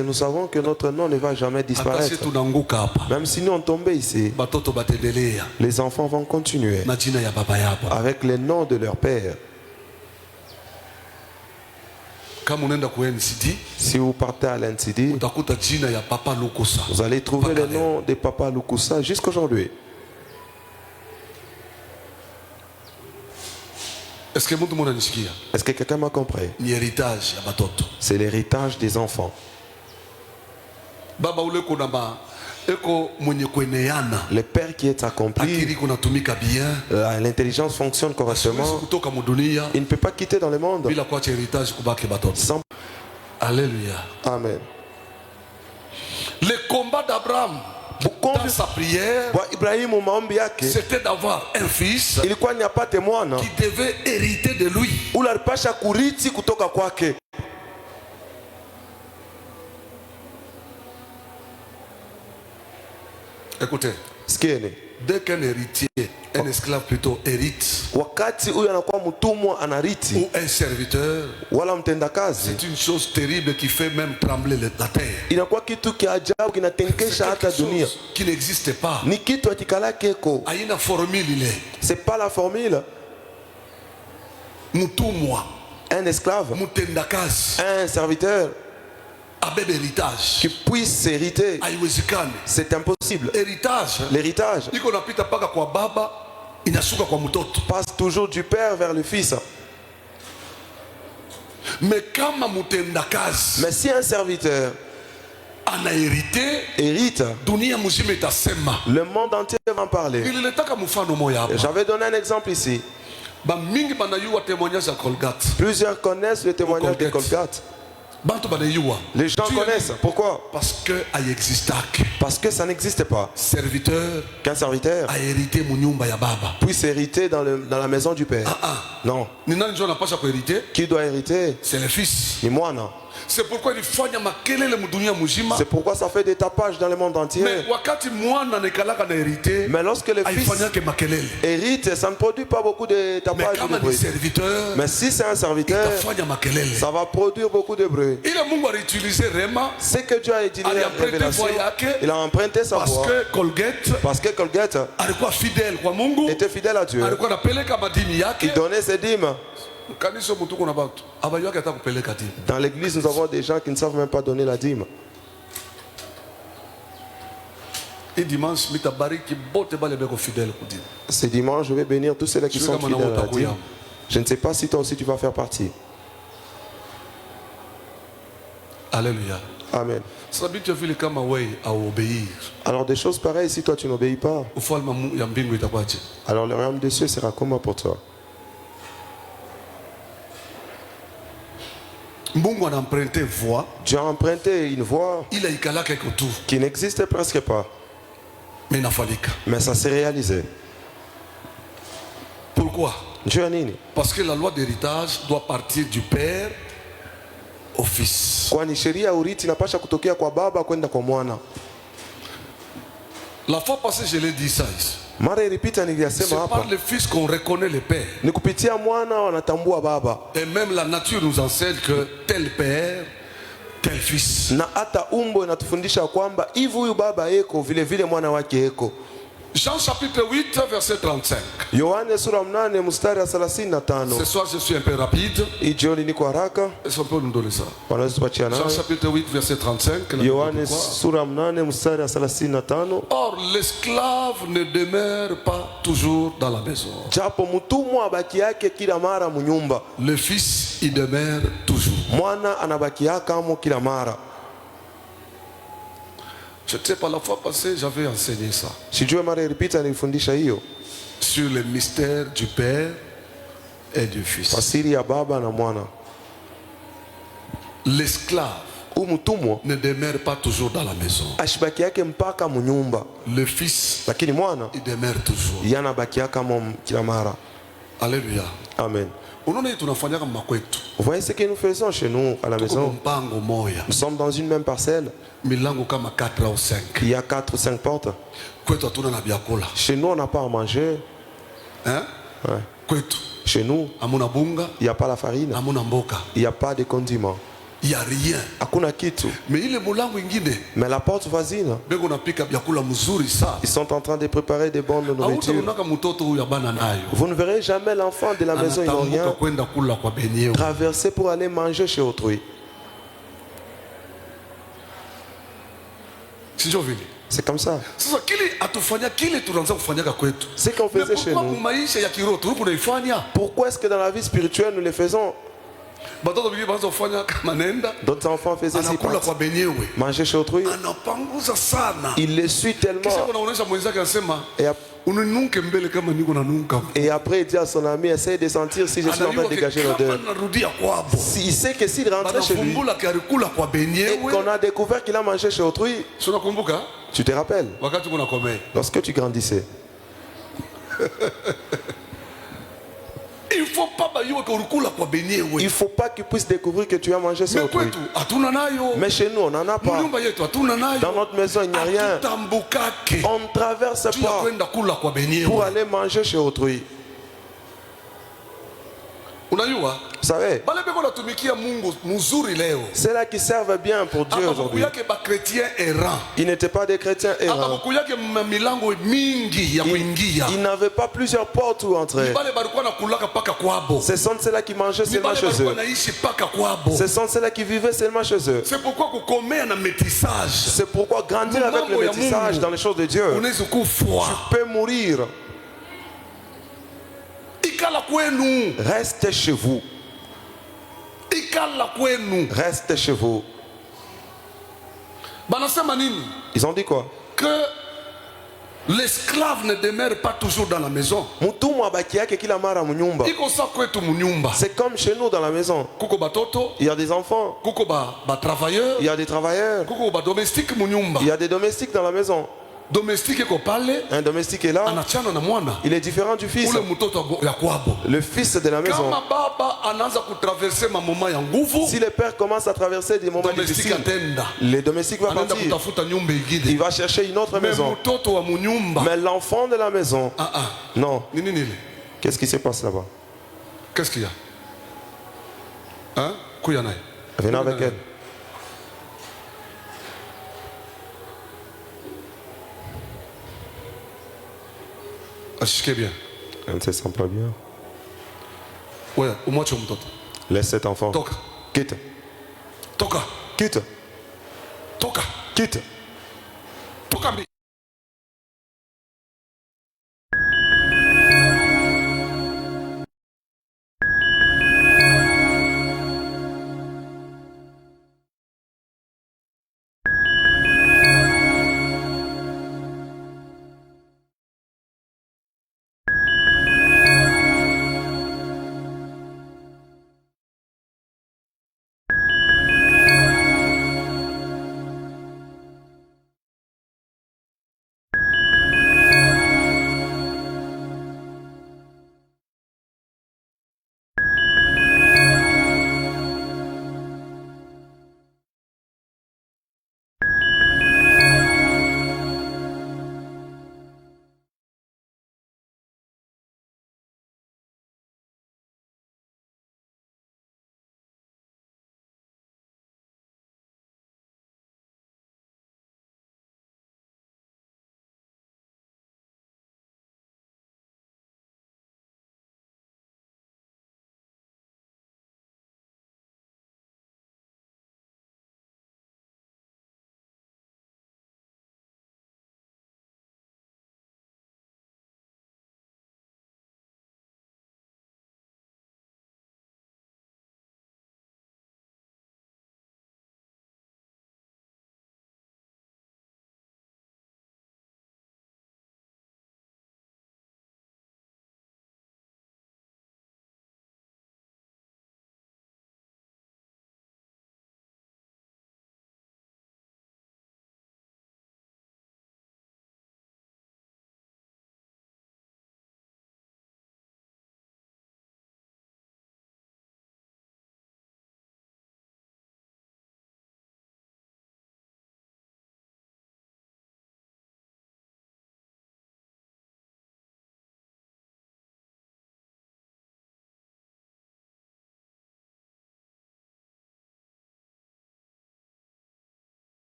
[SPEAKER 3] nous savons que notre nom ne va jamais disparaître. Même si nous on tombé ici, les enfants vont continuer avec les noms de leur père. Si vous partez à l'NCD, vous allez trouver le nom de Papa Lukusa jusqu'aujourd'hui. Est-ce que quelqu'un m'a compris? C'est l'héritage des enfants. Le père qui est accompli, l'intelligence fonctionne correctement. Il ne peut pas quitter dans le monde sans...
[SPEAKER 4] Alléluia.
[SPEAKER 3] Amen.
[SPEAKER 4] Le combat d'Abraham dans sa prière, c'était d'avoir un fils qui devait hériter de lui. Écoutez.
[SPEAKER 3] Sikieni.
[SPEAKER 4] Dès qu'un héritier, un esclave plutôt hérite,
[SPEAKER 3] wakati huyu anakuwa mtumwa anariti,
[SPEAKER 4] ou un serviteur,
[SPEAKER 3] wala mtendakazi,
[SPEAKER 4] c'est une chose terrible qui fait même trembler la terre.
[SPEAKER 3] Inakuwa kitu kia ajabu kinatenkesha hata dunia.
[SPEAKER 4] Qui n'existe pas.
[SPEAKER 3] Ni kitu akikalakeko.
[SPEAKER 4] Haina formule ile.
[SPEAKER 3] C'est pas la formule.
[SPEAKER 4] Mtumwa,
[SPEAKER 3] un esclave,
[SPEAKER 4] mtendakazi,
[SPEAKER 3] un serviteur,
[SPEAKER 4] abebe héritage,
[SPEAKER 3] qui puisse hériter.
[SPEAKER 4] Haiwezekani.
[SPEAKER 3] C'est impossible.
[SPEAKER 4] Héritage,
[SPEAKER 3] l'héritage
[SPEAKER 4] iko napita paka kwa baba inasuka kwa mtoto,
[SPEAKER 3] passe toujours du père vers le fils.
[SPEAKER 4] Mais kama mtendakazi,
[SPEAKER 3] mais si un serviteur
[SPEAKER 4] ana hérité,
[SPEAKER 3] hérite,
[SPEAKER 4] dunia mzima itasema,
[SPEAKER 3] le monde entier va en parler.
[SPEAKER 4] Nilitaka mfano moja hapa.
[SPEAKER 3] J'avais donné un exemple ici.
[SPEAKER 4] Ba mingi banayua témoignage à Colgate.
[SPEAKER 3] Plusieurs connaissent le témoignage de Colgate.
[SPEAKER 4] Les
[SPEAKER 3] gens connaissent. Pourquoi?
[SPEAKER 4] Parce que
[SPEAKER 3] ça n'existe pas.
[SPEAKER 4] Serviteur,
[SPEAKER 3] qu'un serviteur
[SPEAKER 4] a hérité munyumba ya baba,
[SPEAKER 3] puisse hériter dans la maison du père. Non. Qui doit hériter?
[SPEAKER 4] C'est le fils.
[SPEAKER 3] Ni mwana.
[SPEAKER 4] C'est pourquoi il faut
[SPEAKER 3] c'est pourquoi ça fait des tapages dans le monde entier. Mais lorsque le fils hérite, ça ne produit pas beaucoup de tapages de bruit. Mais si c'est un serviteur, ça va produire beaucoup de bruit. C'est que Dieu a utilisé la révélation. Il a emprunté sa voix. Parce que Colgate était fidèle à Dieu. Il donnait ses dîmes. Dans l'église, nous avons des gens qui ne savent même pas donner la dîme. Ce dimanche, je vais bénir tous ceux qui sont fidèles à la dîme. Je ne sais pas si toi aussi tu vas faire partie.
[SPEAKER 4] Alléluia.
[SPEAKER 3] Amen. Alors des choses pareilles, si toi tu n'obéis pas, alors le royaume des cieux sera comment pour toi? Dieu a emprunté une voix qui n'existait presque pas. Mais ça s'est réalisé.
[SPEAKER 4] Pourquoi?
[SPEAKER 3] Parce
[SPEAKER 4] que la loi d'héritage doit partir du père au fils. La fois passée, je l'ai dit ça ici. C'est par le fils qu'on reconnaît le père. Et même la nature nous enseigne que tel père, tel fils. Jean chapitre 8 verset 35. Ce soir je suis un peu rapide. Est-ce qu'on peut nous donner ça? Jean chapitre 8 verset 35. Or l'esclave ne demeure pas toujours dans la maison. Le fils il demeure toujours. Je ne sais pas, la fois passée, j'avais enseigné ça. Sur le mystère du Père et du Fils. L'esclave ne demeure pas toujours dans la maison. Le Fils, il demeure toujours. Alléluia.
[SPEAKER 3] Amen. Vous voyez ce que nous faisons chez nous à la maison? Nous sommes dans une même parcelle. Il y a 4 ou 5 portes. Chez nous, on n'a pas à manger.
[SPEAKER 4] Hein?
[SPEAKER 3] Ouais. Chez nous, il n'y a pas la farine. Il n'y a pas de condiments.
[SPEAKER 4] Il n'y a rien.
[SPEAKER 3] Mais la porte voisine, ils sont en train de préparer des bonnes nourritures. Vous ne verrez jamais l'enfant de la maison ivoirienne traverser pour aller manger chez autrui. C'est comme ça. C'est qu'on faisait chez nous. Pourquoi est-ce que dans la vie spirituelle nous le faisons? D'autres enfants faisaient ça. Manger chez autrui. Il les suit tellement. Et après il dit à son ami, essaye de sentir si je suis en train de dégager l'odeur. Il sait que s'il rentrait chez lui et qu'on a découvert qu'il a mangé chez autrui, tu te rappelles lorsque tu grandissais?
[SPEAKER 4] Il
[SPEAKER 3] Il faut pas qu'ils puissent découvrir que tu as mangé sur autrui. Mais chez nous, on n'en a pas. Dans notre maison, il n'y a rien. On ne traverse pas pour aller manger chez autrui. Vous savez, c'est là qui servent bien pour Dieu aujourd'hui. Ils n'étaient pas des chrétiens errants. Ils n'avaient pas plusieurs portes où entrer. Ce sont ceux-là qui mangeaient seulement chez eux. Ce sont ceux-là qui vivaient seulement chez eux. C'est pourquoi grandir avec le métissage dans les choses de Dieu, tu peux mourir. Reste chez vous. Reste chez vous. Ils ont dit quoi?
[SPEAKER 4] Que l'esclave ne demeure pas toujours dans la maison.
[SPEAKER 3] C'est comme chez nous dans la maison. Il y a des enfants. Il y a des travailleurs. Il y a des domestiques dans la maison. Un domestique est là. Il est différent du fils. Le fils de la maison. Si le père commence à traverser des moments difficiles, le domestique va partir. Il va chercher une autre maison. Mais l'enfant de la maison, non. Qu'est-ce qui se passe là-bas?
[SPEAKER 4] Qu'est-ce qu'il y a? Hein?
[SPEAKER 3] Venez avec elle.
[SPEAKER 4] Bien.
[SPEAKER 3] Elle ne se sent pas bien.
[SPEAKER 4] Ouais,
[SPEAKER 3] laisse cet enfant. Quitte. Quitte. Quitte.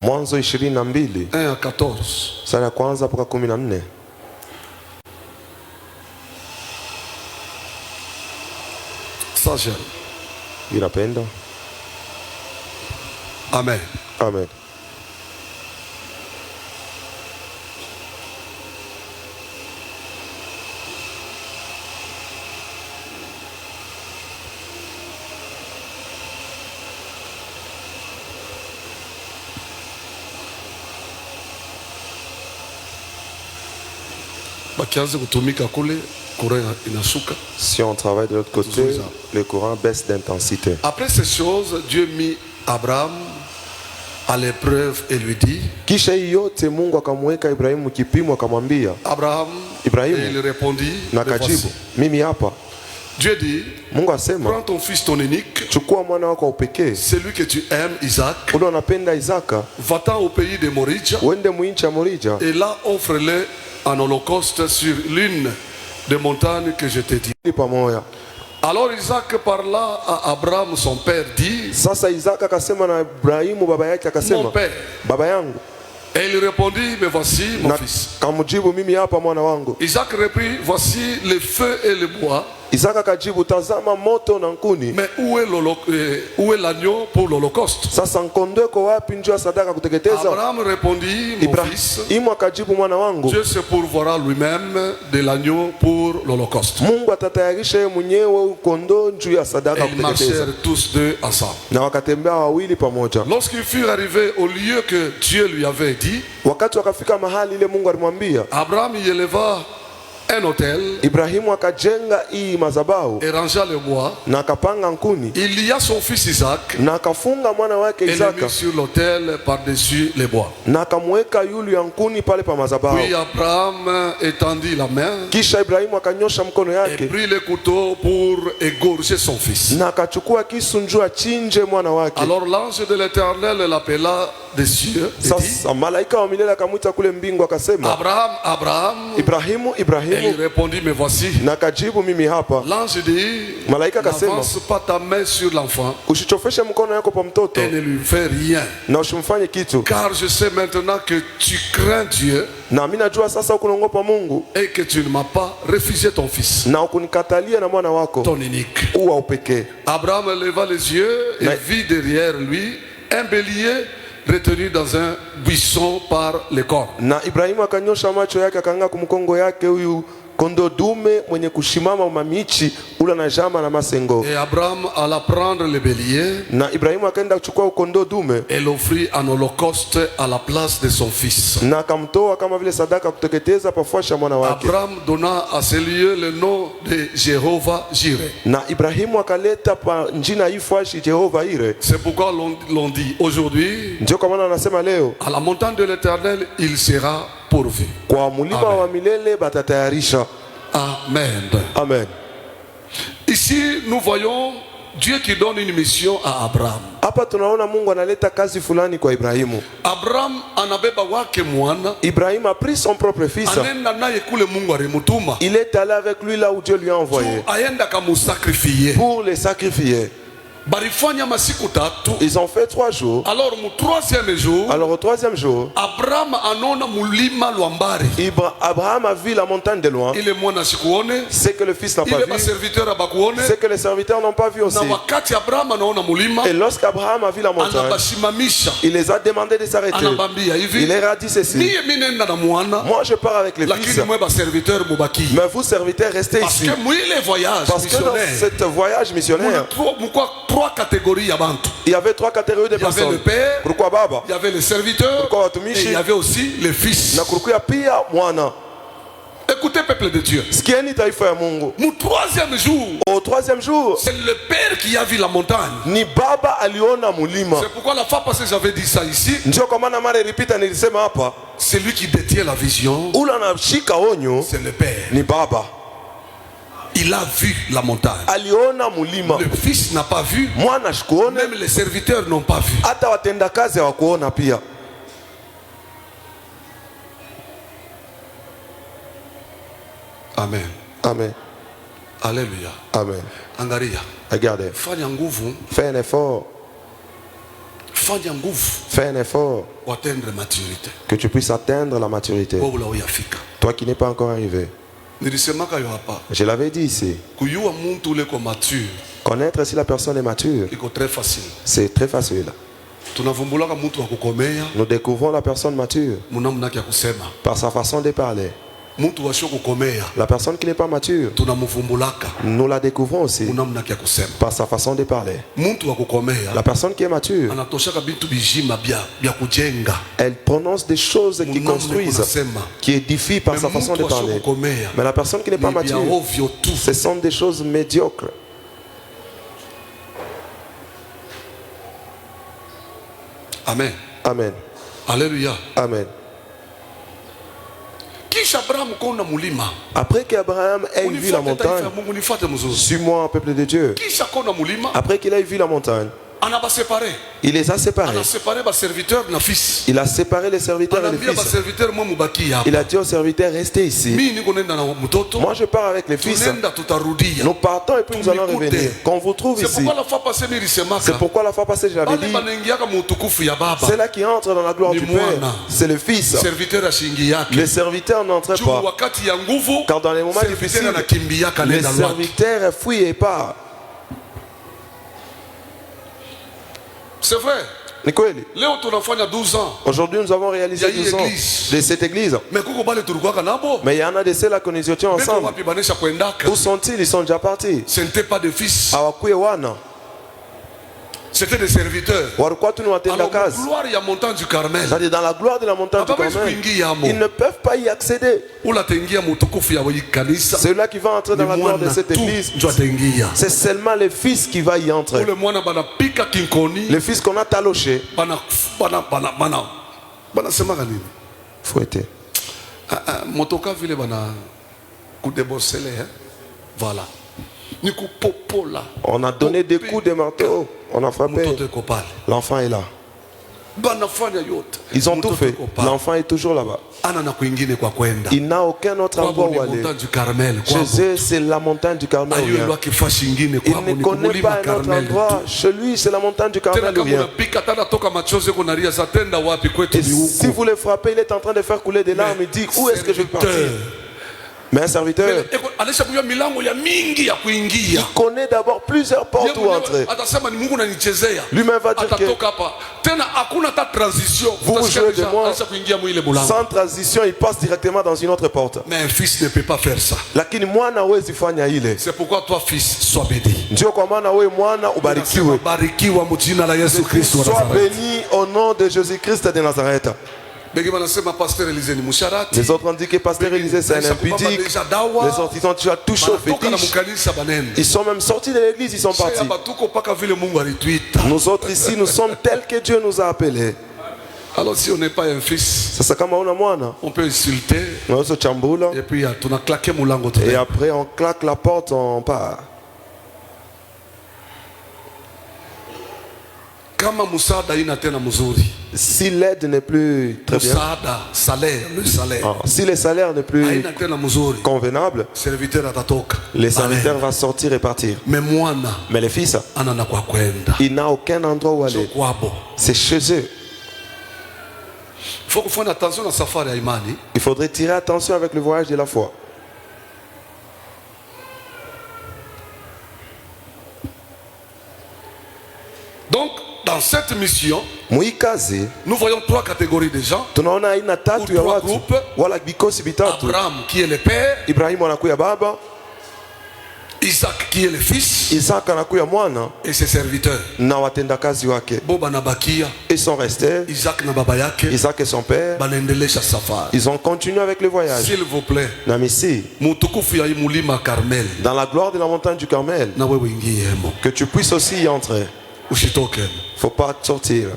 [SPEAKER 3] Mwanzo 22
[SPEAKER 4] 1 à 14.
[SPEAKER 3] Sura ya kwanza mpaka 14.
[SPEAKER 4] Ça j'aime.
[SPEAKER 3] Inapenda.
[SPEAKER 4] Amen.
[SPEAKER 3] Amen. Si on travaille de l'autre côté, le courant baisse d'intensité.
[SPEAKER 4] Après ces choses, Dieu mit Abraham à l'épreuve et lui dit,
[SPEAKER 3] kisha yote Mungu akamweka Ibrahimu kipimo, akamwambia
[SPEAKER 4] Abraham,
[SPEAKER 3] Ibrahimu,
[SPEAKER 4] et il répondit,
[SPEAKER 3] na kajibu, mimi hapa.
[SPEAKER 4] Dieu dit,
[SPEAKER 3] Mungu asema,
[SPEAKER 4] prends ton fils ton unique,
[SPEAKER 3] chukua mwana wako wa pekee,
[SPEAKER 4] celui que tu aimes, Isaac,
[SPEAKER 3] ule unapenda Isaka,
[SPEAKER 4] va-t'en au pays de Morija,
[SPEAKER 3] uende mwinchi ya Morija,
[SPEAKER 4] et là offre-le en holocauste sur l'une des montagnes que je t'ai dit. Alors Isaac parla à Abraham son père, dit,
[SPEAKER 3] sasa Isaka akasema na Ibrahimu baba yake akasema,
[SPEAKER 4] mon père,
[SPEAKER 3] baba yangu.
[SPEAKER 4] Et il répondit, mais voici mon fils.
[SPEAKER 3] Kamjibu, mimi hapa mwana wangu.
[SPEAKER 4] Isaac reprit, voici le feu et le bois.
[SPEAKER 3] Isaka kajibu, tazama moto na nkuni.
[SPEAKER 4] Mais où est l'agneau pour l'holocauste?
[SPEAKER 3] Sasa nkondwe ko wapi njoo sadaka kuteketeza?
[SPEAKER 4] Abraham répondit, mon fils,
[SPEAKER 3] Ibrahimu akajibu, mwana wangu,
[SPEAKER 4] Dieu se pourvoira lui-même de l'agneau pour l'holocauste.
[SPEAKER 3] Mungu atatayarisha yeye mwenyewe kondoo njoo ya sadaka
[SPEAKER 4] kuteketeza. Et ils marchèrent tous deux ensemble.
[SPEAKER 3] Na wakatembea wawili pamoja.
[SPEAKER 4] Lorsqu'ils furent arrivés au lieu que Dieu lui avait dit,
[SPEAKER 3] wakati wakafika mahali ile Mungu alimwambia,
[SPEAKER 4] Abraham y éleva un hôtel,
[SPEAKER 3] Ibrahimu akajenga hii madhabahu,
[SPEAKER 4] et rangea le bois,
[SPEAKER 3] na akapanga nkuni,
[SPEAKER 4] il lia son fils Isaac,
[SPEAKER 3] na akafunga mwana wake Isaka,
[SPEAKER 4] et le mit sur l'autel par-dessus les bois.
[SPEAKER 3] Na akamweka yulu ya nkuni pale pa madhabahu.
[SPEAKER 4] Puis Abraham étendit la main,
[SPEAKER 3] kisha Ibrahimu akanyosha mkono yake,
[SPEAKER 4] et prit le couteau pour égorger son fils,
[SPEAKER 3] na akachukua kisu njoo achinje mwana wake.
[SPEAKER 4] Alors l'ange de l'Éternel l'appela des cieux,
[SPEAKER 3] sasa malaika wa milele akamwita kule mbingu akasema,
[SPEAKER 4] Abraham, Abraham,
[SPEAKER 3] Ibrahimu, Ibrahimu.
[SPEAKER 4] Et il répondit, mais voici.
[SPEAKER 3] Na kajibu, mimi hapa.
[SPEAKER 4] L'ange dit,
[SPEAKER 3] malaika akasema,
[SPEAKER 4] n'avance pas ta main sur l'enfant,
[SPEAKER 3] usichofeshe mkono yako pa mtoto,
[SPEAKER 4] et ne lui fais rien,
[SPEAKER 3] na usimfanye kitu,
[SPEAKER 4] car je sais maintenant que tu crains Dieu,
[SPEAKER 3] na mimi najua sasa ukunongopa Mungu,
[SPEAKER 4] et que tu ne m'as pas refusé ton fils,
[SPEAKER 3] na ukunikatalia na mwana wako,
[SPEAKER 4] ton unique.
[SPEAKER 3] Uwa upekee.
[SPEAKER 4] Abraham leva les yeux et vit derrière lui un bélier retenu dans un buisson par les cornes.
[SPEAKER 3] Na Ibrahimu akanyosha macho yake akaangalia kumkongo yake huyu kondo dume mwenye kushimama mamichi ula na jama na masengo.
[SPEAKER 4] Et Abraham alla prendre le bélier,
[SPEAKER 3] na Ibrahimu akaenda kuchukua kondo dume,
[SPEAKER 4] et l'offrit en holocauste à la place de son fils,
[SPEAKER 3] na akamtoa kama vile sadaka kuteketeza pafuasha mwana wake.
[SPEAKER 4] Abraham donna à ce lieu le nom de Jéhovah Jireh.
[SPEAKER 3] Na Ibrahimu akaleta pa njina ifuashi Jehova Ire.
[SPEAKER 4] C'est pourquoi l'on dit aujourd'hui,
[SPEAKER 3] ndio kwa maana anasema leo,
[SPEAKER 4] à la montagne de l'Éternel il sera pourvu.
[SPEAKER 3] Kwa mulima wa milele batatayarisha.
[SPEAKER 4] Amen.
[SPEAKER 3] Amen.
[SPEAKER 4] Ici nous voyons Dieu qui donne une mission à Abraham.
[SPEAKER 3] Hapa tunaona Mungu analeta kazi fulani kwa Ibrahimu.
[SPEAKER 4] Abraham anabeba wake mwana.
[SPEAKER 3] Ibrahim a pris son propre fils.
[SPEAKER 4] Anenda naye kule Mungu alimutuma.
[SPEAKER 3] Il est allé avec lui là où Dieu lui a envoyé.
[SPEAKER 4] Aenda kamusacrifier.
[SPEAKER 3] Pour les sacrifier.
[SPEAKER 4] Barifanya masiku tatu.
[SPEAKER 3] Ils ont fait 3 jours.
[SPEAKER 4] Alors au troisième jour,
[SPEAKER 3] alors au 3e jour,
[SPEAKER 4] Abraham anona mulima lwambari.
[SPEAKER 3] Abraham a vu la montagne de loin.
[SPEAKER 4] Il est mwana sikuone.
[SPEAKER 3] C'est que le fils n'a pas vu. C'est que les serviteurs n'ont pas vu aussi.
[SPEAKER 4] Na wakati Abraham anaona mulima,
[SPEAKER 3] et lorsqu'Abraham a vu la montagne, il les a demandé de s'arrêter. Il leur a dit ceci: moi je pars avec les fils, mais vous serviteurs restez ici. Parce que dans ce voyage missionnaire,
[SPEAKER 4] 3 catégories ya bantu.
[SPEAKER 3] Il y avait 3 catégories de personnes.
[SPEAKER 4] Il y avait le père,
[SPEAKER 3] pourquoi baba?
[SPEAKER 4] Il y avait le serviteur, et il y avait aussi le fils.
[SPEAKER 3] Na kurukuya pia mwana.
[SPEAKER 4] Écoutez peuple de Dieu.
[SPEAKER 3] Sikieni taifa ya Mungu.
[SPEAKER 4] Mu 3e jour,
[SPEAKER 3] au 3e jour,
[SPEAKER 4] c'est le père qui a vu la montagne.
[SPEAKER 3] Ni baba aliona mulima.
[SPEAKER 4] C'est pourquoi la fois passée j'avais dit ça ici.
[SPEAKER 3] Ndio kwa maana mara ilipita nilisema hapa,
[SPEAKER 4] celui qui détient la vision,
[SPEAKER 3] ula anashika onyo,
[SPEAKER 4] c'est le père.
[SPEAKER 3] Ni baba.
[SPEAKER 4] Il a vu la montagne.
[SPEAKER 3] Aliona mulima.
[SPEAKER 4] Le fils n'a pas vu.
[SPEAKER 3] Mwana shikuone.
[SPEAKER 4] Même les serviteurs n'ont pas vu.
[SPEAKER 3] Hata watenda kazi hawakuona pia.
[SPEAKER 4] Amen.
[SPEAKER 3] Amen.
[SPEAKER 4] Alléluia.
[SPEAKER 3] Amen.
[SPEAKER 4] Angaria.
[SPEAKER 3] Regardez.
[SPEAKER 4] Fanya nguvu.
[SPEAKER 3] Fais un effort. Fais un effort que tu puisses atteindre la maturité. Toi qui n'es pas encore arrivé. Je l'avais dit ici. Connaître si la personne est mature, c'est très facile. Nous découvrons la personne mature par sa façon de parler. La personne qui n'est pas mature, nous la découvrons aussi par sa façon de parler. La personne qui est mature, elle prononce des choses qui construisent, qui édifient par sa façon de parler. Mais la personne qui n'est pas mature, ce sont des choses médiocres.
[SPEAKER 4] Amen.
[SPEAKER 3] Amen.
[SPEAKER 4] Alléluia.
[SPEAKER 3] Amen. Après qu'Abraham ait vu la montagne, suis-moi, peuple de Dieu. Après qu'il ait vu la montagne, il les a séparés. Il a séparé les serviteurs et les fils. Il a dit aux serviteurs, restez ici. Moi je pars avec les fils. Nous partons et puis nous allons revenir. Quand on vous trouve ici, c'est pourquoi la fois passée je l'avais dit, c'est là qui entre dans la gloire du Père. C'est le fils. Les serviteurs n'entraient pas. Car dans les moments difficiles, les serviteurs fuient et partent.
[SPEAKER 4] C'est vrai.
[SPEAKER 3] Aujourd'hui, nous avons réalisé 12 ans de cette église. Mais il y en a de ceux-là que nous étions ensemble. Où sont-ils? Ils sont déjà partis.
[SPEAKER 4] Ce n'était pas des fils. C'était des serviteurs. Alors,
[SPEAKER 3] dans la
[SPEAKER 4] gloire, il y a montagne du Carmel.
[SPEAKER 3] Dans la gloire de la montagne du Carmel, ils ne peuvent pas y accéder. Celui-là qui va entrer dans la gloire de cette église, c'est seulement le fils qui va y entrer. Le fils qu'on a taloché. Fouetté.
[SPEAKER 4] Voilà.
[SPEAKER 3] On a donné des coups de marteau. On a frappé. L'enfant est là. Ils ont tout fait. L'enfant est toujours là-bas. Il n'a aucun autre endroit où aller. Jésus, c'est la montagne du Carmel. Il ne connaît pas un autre endroit. Chez lui, c'est la montagne du Carmel. Et si vous le frappez, il est en train de faire couler des larmes. Il dit, où est-ce que je vais partir? Mais un serviteur, il connaît d'abord plusieurs portes où entrer. Lui-même va dire que vous jouez de moi. Sans transition, il passe directement dans une autre porte.
[SPEAKER 4] Mais un fils ne peut pas faire ça.
[SPEAKER 3] C'est
[SPEAKER 4] pourquoi toi, fils, sois béni.
[SPEAKER 3] Sois béni au nom de Jésus-Christ de Nazareth. Les autres ont dit que Pasteur Élisée c'est un impudique. Les autres ils ont déjà touché au fétiche. Ils sont même sortis de l'église, ils sont partis. Nous autres ici, nous sommes tels que Dieu nous a appelés.
[SPEAKER 4] Alors si on n'est pas un fils, on peut insulter. Et puis on a claqué mon langue.
[SPEAKER 3] Et après on claque la porte, on part. Si l'aide n'est plus très bien, si le salaire n'est plus convenable, les serviteurs vont sortir et partir. Mais les fils, il n'a aucun endroit où aller. C'est chez eux. Il faudrait tirer attention avec le voyage de la foi.
[SPEAKER 4] Donc, dans cette mission, nous voyons 3 catégories de gens. Ou 3 groupes. Abraham qui est le père. Isaac qui est le fils. Et ses serviteurs.
[SPEAKER 3] Ils sont restés. Isaac et son père. Ils ont continué avec le voyage.
[SPEAKER 4] S'il vous plaît.
[SPEAKER 3] Dans la gloire de la montagne du Carmel. Que tu puisses aussi y entrer. Il ne faut pas sortir.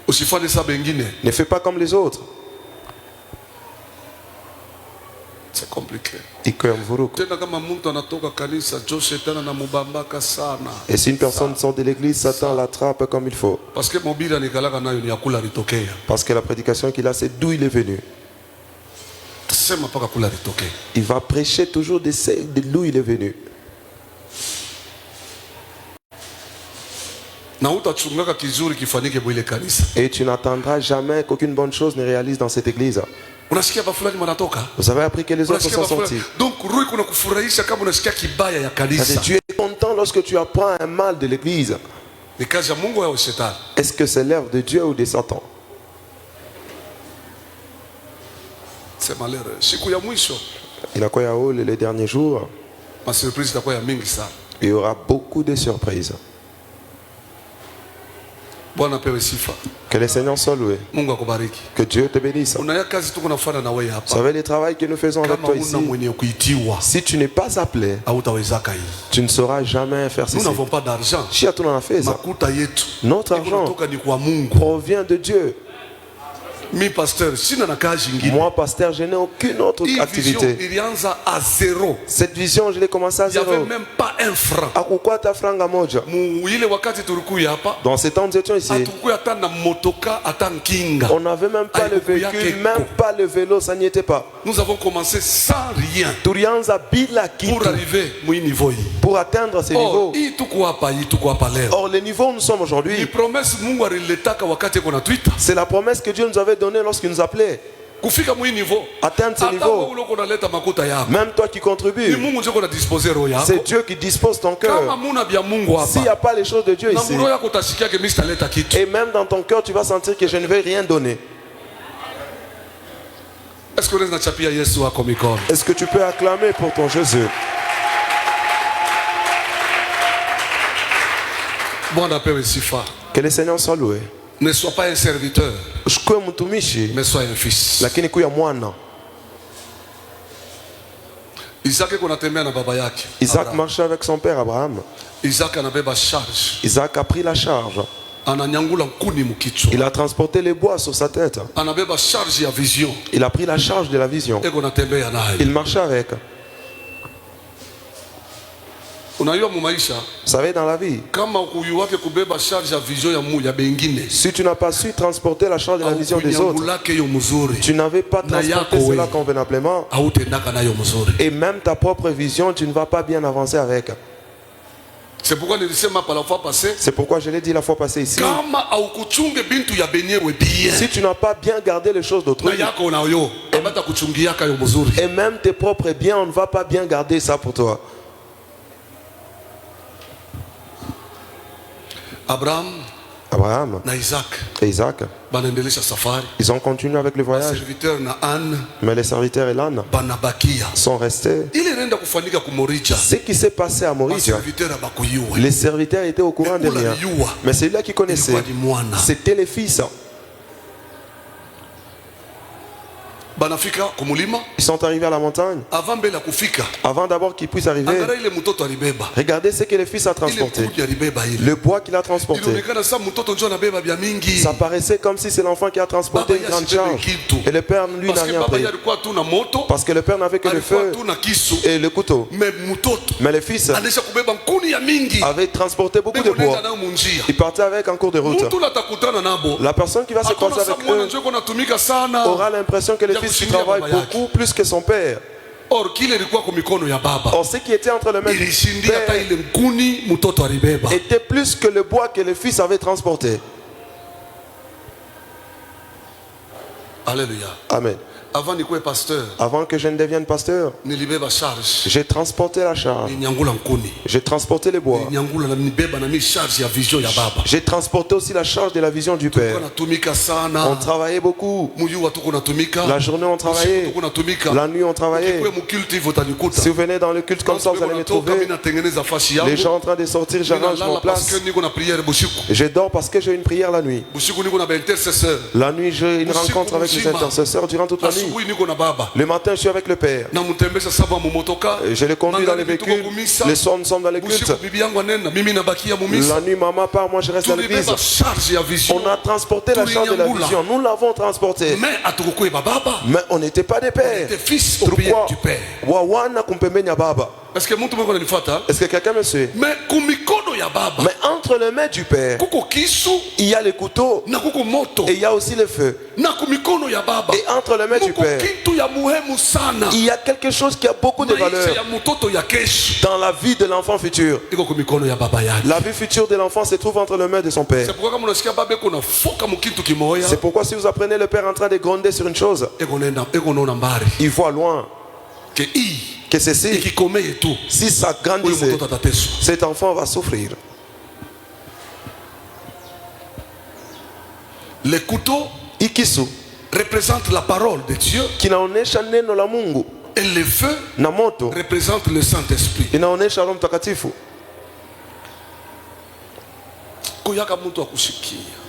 [SPEAKER 3] Ne fais pas comme les autres.
[SPEAKER 4] C'est compliqué.
[SPEAKER 3] Et si une personne sort de l'église, Satan l'attrape comme il faut. Parce que la prédication qu'il a, c'est d'où il est venu. Il va prêcher toujours de d'où il est venu. Et tu n'attendras jamais qu'aucune bonne chose ne réalise dans cette église. Vous avez appris que les autres sont sortis. Tu es content lorsque tu apprends un mal de l'église. Est-ce que c'est l'œuvre de Dieu ou de Satan?
[SPEAKER 4] C'est malheureux.
[SPEAKER 3] Il a quoi les derniers jours? Il y aura beaucoup de surprises. Que le Seigneur soit loué. Que Dieu te bénisse. Vous savez le travail que nous faisons avec toi ici. Si tu n'es pas appelé, tu ne sauras jamais faire ceci.
[SPEAKER 4] Nous n'avons pas d'argent.
[SPEAKER 3] Notre argent provient de Dieu. Moi, pasteur, je n'ai aucune autre activité. Cette vision, je l'ai commencé à zéro.
[SPEAKER 4] Il n'y avait même pas un franc.
[SPEAKER 3] Dans ces temps, nous étions ici. On n'avait même pas le véhicule, même pas le vélo, ça n'y était pas.
[SPEAKER 4] Nous avons commencé sans rien
[SPEAKER 3] pour
[SPEAKER 4] arriver à ce niveau.
[SPEAKER 3] Pour atteindre ces niveaux. Or, les niveaux où nous sommes aujourd'hui, c'est la promesse que Dieu nous avait donnée lorsqu'il nous appelait. Atteindre ce niveau. Même toi qui contribues, c'est Dieu qui dispose ton cœur. S'il n'y a pas les choses de Dieu ici, et même dans ton cœur, tu vas sentir que je ne vais rien donner.
[SPEAKER 4] Est-ce
[SPEAKER 3] que tu peux acclamer pour ton Jésus? Que le Seigneur soit loué.
[SPEAKER 4] Ne sois pas un serviteur,
[SPEAKER 3] mais
[SPEAKER 4] sois un fils.
[SPEAKER 3] Isaac marchait avec son père Abraham. Isaac a pris la charge. Il a transporté les bois sur sa tête. Il a pris la charge de la vision. Il marchait avec. Vous savez, dans la vie, si tu n'as pas su transporter la charge de la vision des autres, tu n'avais pas transporté cela convenablement, et même ta propre vision, tu ne vas pas bien avancer avec.
[SPEAKER 4] C'est pourquoi
[SPEAKER 3] je l'ai dit la fois passée ici. Si tu n'as pas bien gardé les choses d'autrui, et même tes propres biens, on ne va pas bien garder ça pour toi. Abraham et Isaac, ils ont continué avec le voyage. Mais les serviteurs et l'âne sont restés. Ce qui s'est passé à Moria, les serviteurs étaient au courant de rien. Mais celui-là qui connaissait, c'était les fils. Ils sont arrivés à la montagne. Avant d'abord qu'ils puissent arriver, regardez ce que le fils a transporté. Le bois qu'il a transporté. Ça paraissait comme si c'est l'enfant qui a transporté une grande charge. Et le père, lui, n'a rien pris. Parce que le père n'avait que le feu et le couteau. Mais le fils avait transporté beaucoup de bois. Il partait avec en cours de route. La personne qui va se croiser avec eux aura l'impression que le fils qui travaille beaucoup plus que son père. Or, ce qui était entre les mains du père était plus que le bois que le fils avait transporté.
[SPEAKER 4] Alléluia.
[SPEAKER 3] Amen. Avant que je ne devienne pasteur, j'ai transporté la charge. J'ai transporté les bois. J'ai transporté aussi la charge de la vision du Père. On travaillait beaucoup. La journée on travaillait. La nuit on travaillait. Si vous venez dans le culte comme ça, vous allez me trouver. Les gens en train de sortir, j'arrange mon place. Je dors parce que j'ai une prière la nuit. La nuit j'ai une rencontre avec les intercesseurs durant toute la nuit. Le matin, je suis avec le Père. Je le conduis dans les véhicules. Les soirs, nous sommes dans les cultes. La nuit, maman part, moi je reste à l'église. On a transporté la charge de la vision. Nous l'avons transporté. Mais on n'était pas des pères.
[SPEAKER 4] Fils du père. Est-ce que quelqu'un me suit? Mais
[SPEAKER 3] entre les mains du Père, il y a les couteaux et il y a aussi le feu. Et entre les mains du Père, il y a quelque chose qui a beaucoup de valeur dans la vie de l'enfant futur. La vie future de l'enfant se trouve entre les mains de son Père. C'est pourquoi si vous apprenez le Père en train de gronder sur une chose, il voit loin que ceci, si ça grandissait, cet enfant va souffrir.
[SPEAKER 4] Le couteau représente la parole de Dieu. Et le feu représente le Saint-Esprit.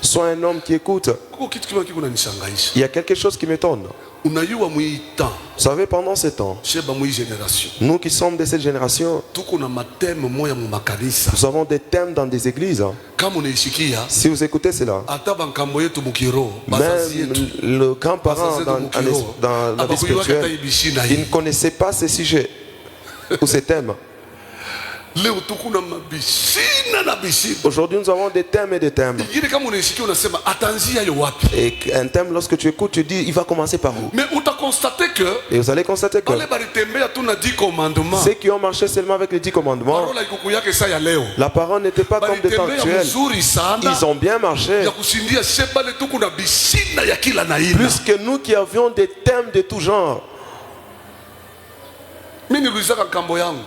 [SPEAKER 3] Sois un homme qui écoute. Il y a quelque chose qui m'étonne. Vous savez, pendant ce temps, nous qui sommes de cette génération, nous avons des thèmes dans des églises. Si vous écoutez cela, même le grand-parent dans la vie spirituelle, il ne connaissait pas ces sujets ou ces thèmes. Aujourd'hui, nous avons des thèmes et des thèmes. Et un thème, lorsque tu écoutes, tu dis, il va commencer par où?
[SPEAKER 4] Mais
[SPEAKER 3] et vous allez constater que ceux qui ont marché seulement avec les 10 commandements, la parole n'était pas comme des temps actuels. Ils ont bien marché. Plus que nous qui avions des thèmes de tout genre.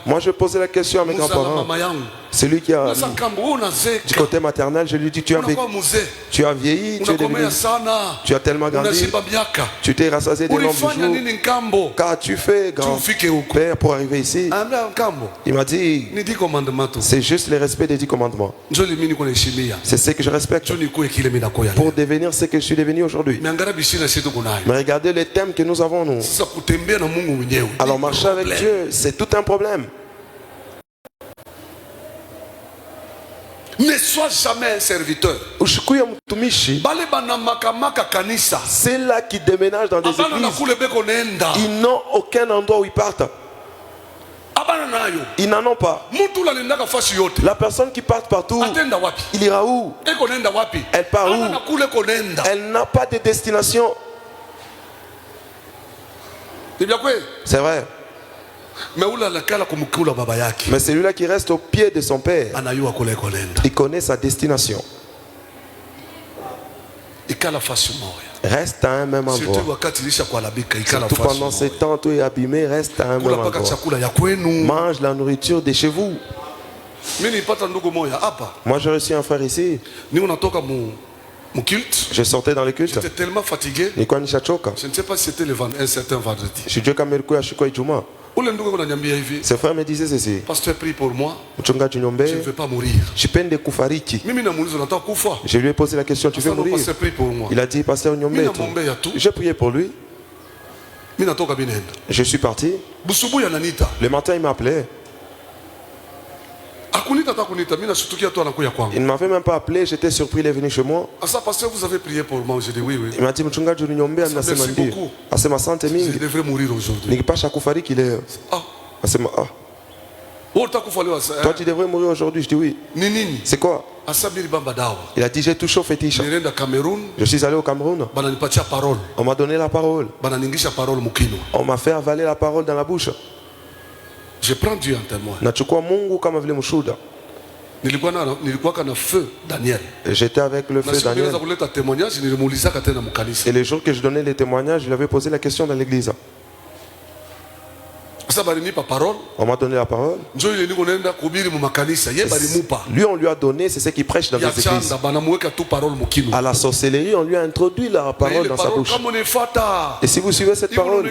[SPEAKER 3] Moi je posais la question à mes grands-parents. Celui qui a du côté maternel, je lui dis, tu as vieilli, tu as tellement grandi, tu t'es rassasié des nombres de jours. Car tu fais grand-père pour arriver ici. Il m'a dit, c'est juste le respect des 10 commandements. C'est ce que je respecte pour devenir ce que je suis devenu aujourd'hui. Mais regardez les thèmes que nous avons, nous. Alors marcher avec Dieu, c'est tout un problème.
[SPEAKER 4] Ne sois jamais un serviteur.
[SPEAKER 3] C'est là qui déménagent dans des églises. Ils n'ont aucun endroit où ils partent. Ils n'en ont pas. La personne qui part partout, il ira où? Elle part où? Elle n'a pas de destination. C'est vrai. Mais celui-là qui reste au pied de son père, il connaît sa destination. Reste à un même endroit. Surtout pendant ces temps, tout est abîmé, reste à un même endroit. Mange la nourriture de chez vous. Moi j'ai reçu un frère ici. Je sortais dans le culte.
[SPEAKER 4] J'étais tellement fatigué. Je ne sais pas si c'était un certain vendredi.
[SPEAKER 3] Ce frère me disait ceci.
[SPEAKER 4] Pasteur, prie pour moi. Je ne veux pas mourir.
[SPEAKER 3] Je lui ai posé la question, tu veux mourir? Il a dit, Pasteur Nyombe, j'ai prié pour lui. Je suis parti. Le matin, il m'a appelé. Il ne m'avait même pas appelé, j'étais surpris, il est venu chez moi.
[SPEAKER 4] Pasteur, vous avez prié pour moi? J'ai dit oui, oui.
[SPEAKER 3] Il m'a dit, merci beaucoup.
[SPEAKER 4] Je devrais mourir aujourd'hui.
[SPEAKER 3] Toi, tu devrais mourir aujourd'hui. Je dis oui. C'est quoi? Il a dit, j'ai tout chaud fétiche. Je suis allé au Cameroun. On m'a donné la parole. On m'a fait avaler la parole dans la bouche.
[SPEAKER 4] Je prends Dieu en témoin.
[SPEAKER 3] J'étais avec le feu Daniel. Et les jours que je donnais les témoignages, je lui avais posé la question dans l'église. On m'a donné la parole. Lui, on lui a donné, c'est ce qu'il prêche dans les églises. À la sorcellerie, on lui a introduit la parole dans sa bouche. Et si vous suivez cette parole,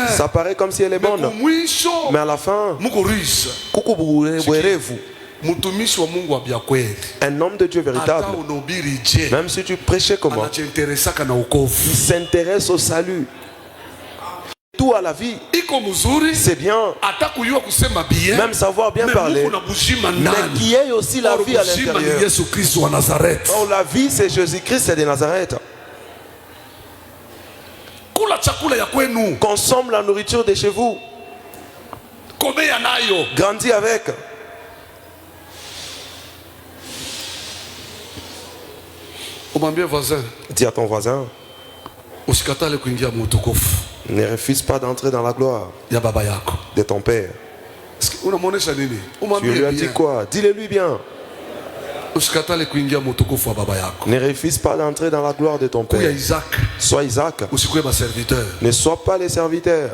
[SPEAKER 3] ça paraît comme si elle est bonne. Mais à la fin, un homme de Dieu véritable, même si tu prêchais comment, il s'intéresse au salut. Tout à la vie, c'est bien, même savoir bien parler, mais qui est aussi la vie à l'intérieur. Oh, la vie, c'est Jésus-Christ, c'est de Nazareth. Consomme la nourriture de chez vous. Grandis avec. Dis à ton voisin. Ne refuse pas d'entrer dans la gloire de ton père. Tu lui as dit quoi? Dis-le-lui bien. Ne refuse pas d'entrer dans la gloire de ton père. Sois Isaac. Ne sois pas les serviteurs.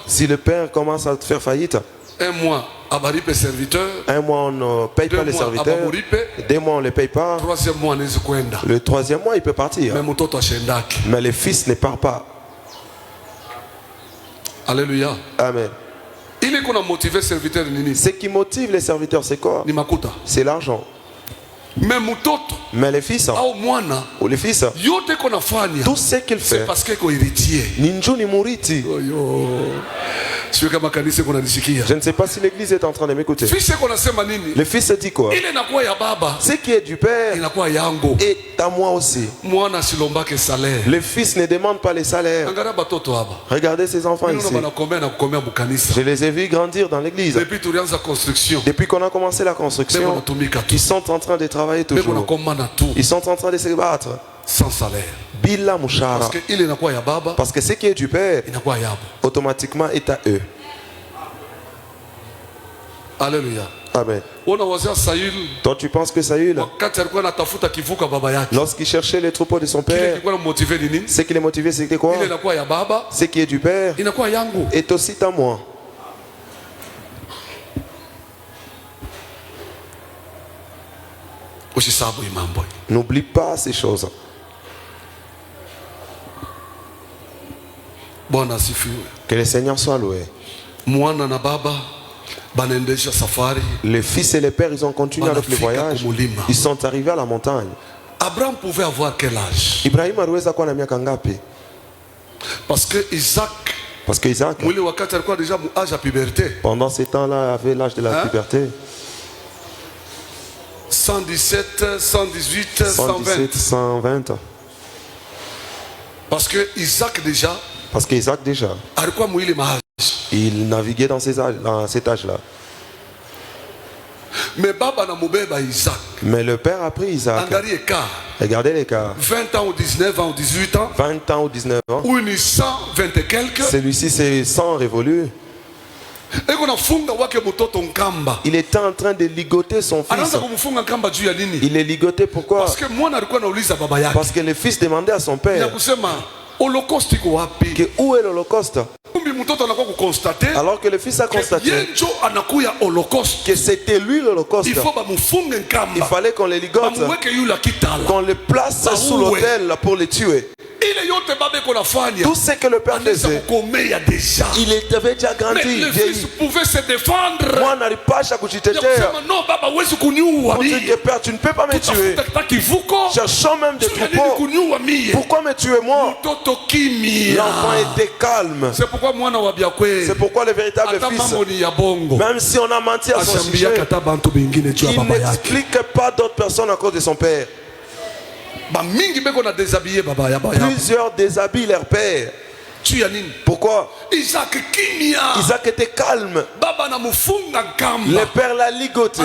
[SPEAKER 3] Si le père commence à te faire faillite, un mois on ne paye pas les serviteurs, 2 mois on ne les paye pas, le 3e mois il peut partir, mais le fils ne part pas.
[SPEAKER 4] Alléluia.
[SPEAKER 3] Amen. Ce qui motive les serviteurs, c'est quoi? C'est l'argent. Mais les fils, ou les fils, tout ce qu'il fait, ninju ni muriti. Je ne sais pas si l'église est en train de m'écouter. Le fils dit quoi? Ce qui est du père est à moi aussi. Le fils ne demande pas les salaires. Regardez ces enfants ici. Je les ai vus grandir dans l'église. Depuis qu'on a commencé la construction, ils sont en train de travailler toujours. Ils sont en train de se battre
[SPEAKER 4] sans salaire.
[SPEAKER 3] Parce que ce qui est du père automatiquement est à eux.
[SPEAKER 4] Alléluia.
[SPEAKER 3] Amen. Toi tu penses que Saül, lorsqu'il cherchait les troupeaux de son père, ce qui les motivait c'était quoi? Ce qui est du père est aussi à moi. N'oublie pas ces choses. Que le Seigneur soit loué. Les fils et les pères, ils ont continué avec le voyage. Ils sont arrivés à la montagne.
[SPEAKER 4] Abraham pouvait avoir quel âge?
[SPEAKER 3] Ibrahim aliweza kuwa na miaka ngapi?
[SPEAKER 4] Parce que Isaac,
[SPEAKER 3] pendant ces temps-là, avait l'âge de la puberté.
[SPEAKER 4] 117, 118, 120. Parce que Isaac déjà,
[SPEAKER 3] il naviguait dans cet âge-là. Mais le père a pris Isaac. Regardez l'écart.
[SPEAKER 4] 20 ans ou 19 ans ou 18 ans.
[SPEAKER 3] 20 ans ou 19 ans.
[SPEAKER 4] Ou une 120 et quelques.
[SPEAKER 3] Celui-ci c'est 100 révolus. Il était en train de ligoter son fils. Il est ligoté pourquoi? Parce que le fils demandait à son père que où est l'Holocauste? Alors que le fils a constaté que c'était lui l'Holocauste. Il fallait qu'on le ligote, qu'on le place sous l'autel pour le tuer. Tout ce que le père faisait, il avait déjà grandi.
[SPEAKER 4] Mais le fils pouvait se défendre.
[SPEAKER 3] Moi n'arrive pas à kujitetea. On dit que père, tu ne peux pas me tuer. Cherchons même des troupeaux. Pourquoi me tuer moi? L'enfant était calme. C'est pourquoi le véritable fils, même si on a menti à son sujet, il n'explique pas d'autres personnes à cause de son père. Plusieurs déshabillent leur père. Pourquoi? Isaac était calme. Le père l'a ligoté.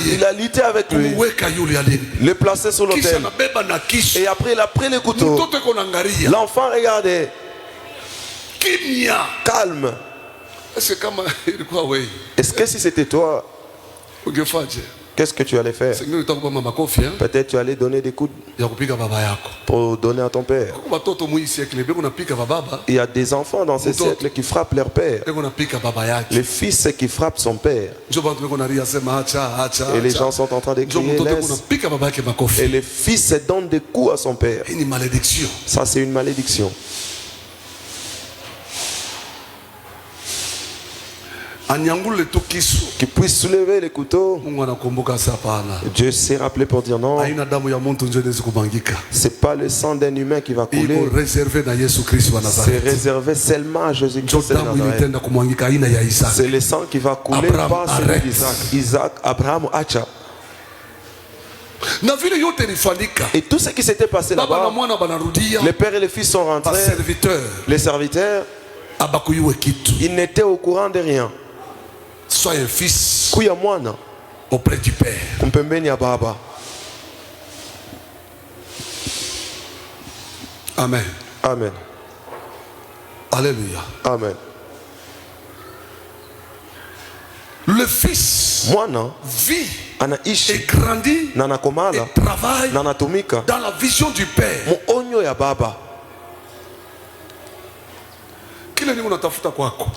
[SPEAKER 3] Il a lutté avec lui. Le placé sur l'autel. Et après il a pris le couteau. L'enfant regardait. Calme. Est-ce que si c'était toi, qu'est-ce que tu allais faire? Peut-être tu allais donner des coups pour donner à ton père. Il y a des enfants dans ce siècle qui frappent leur père. Les fils qui frappent son père. Et les gens sont en train de crier laisse. Et les fils donnent des coups à son père. Ça c'est une malédiction. Qui puisse soulever les couteaux. Dieu s'est rappelé pour dire non. C'est pas le sang d'un humain qui va couler. C'est réservé seulement à Jésus-Christ de Nazareth. C'est le sang qui va couler par celui d'Isaac. Isaac, Abraham, Acha. Et tout ce qui s'était passé là-bas, les pères et les fils sont rentrés. Les serviteurs, ils n'étaient au courant de rien.
[SPEAKER 4] Sois un fils
[SPEAKER 3] auprès du Père.
[SPEAKER 4] Amen.
[SPEAKER 3] Amen.
[SPEAKER 4] Alléluia.
[SPEAKER 3] Amen.
[SPEAKER 4] Le fils vit et grandit et travaille dans la vision du Père.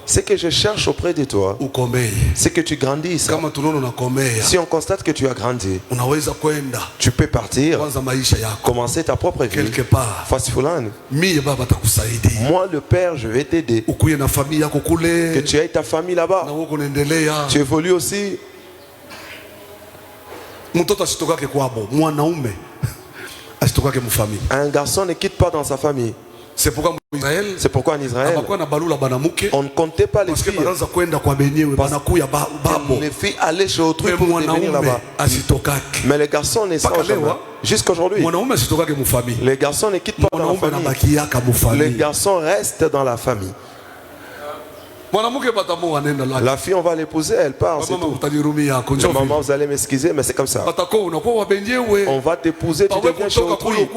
[SPEAKER 3] Ce que je cherche auprès de toi, c'est que tu grandisses. Si on constate que tu as grandi, tu peux partir, commencer ta propre vie. Moi, le Père, je vais t'aider. Que tu aies ta famille là-bas. Tu évolues aussi. Un garçon ne quitte pas dans sa famille. C'est pourquoi en Israël, on ne comptait pas les filles. Les filles allaient chez autrui pour venir là-bas. Mais les garçons ne sont jamais. Jusqu'aujourd'hui, les garçons ne quittent pas dans la famille. Les garçons restent dans la famille. La fille, on va l'épouser, elle part. Maman, vous allez m'excuser, mais c'est comme ça. On va t'épouser, tu deviens chez autrui.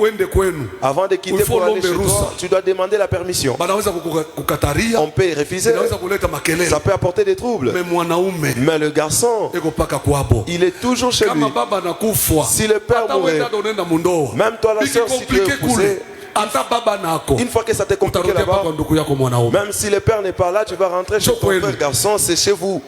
[SPEAKER 3] Avant de quitter pour aller chez toi, tu dois demander la permission. On peut y refuser. Ça peut apporter des troubles. Mais le garçon, il est toujours chez lui. Si le père mourait, même toi la soeur, si tu es épousé, une fois que ça t'est compliqué là-bas, même si le père n'est pas là, tu vas rentrer chez ton frère garçon, c'est chez vous.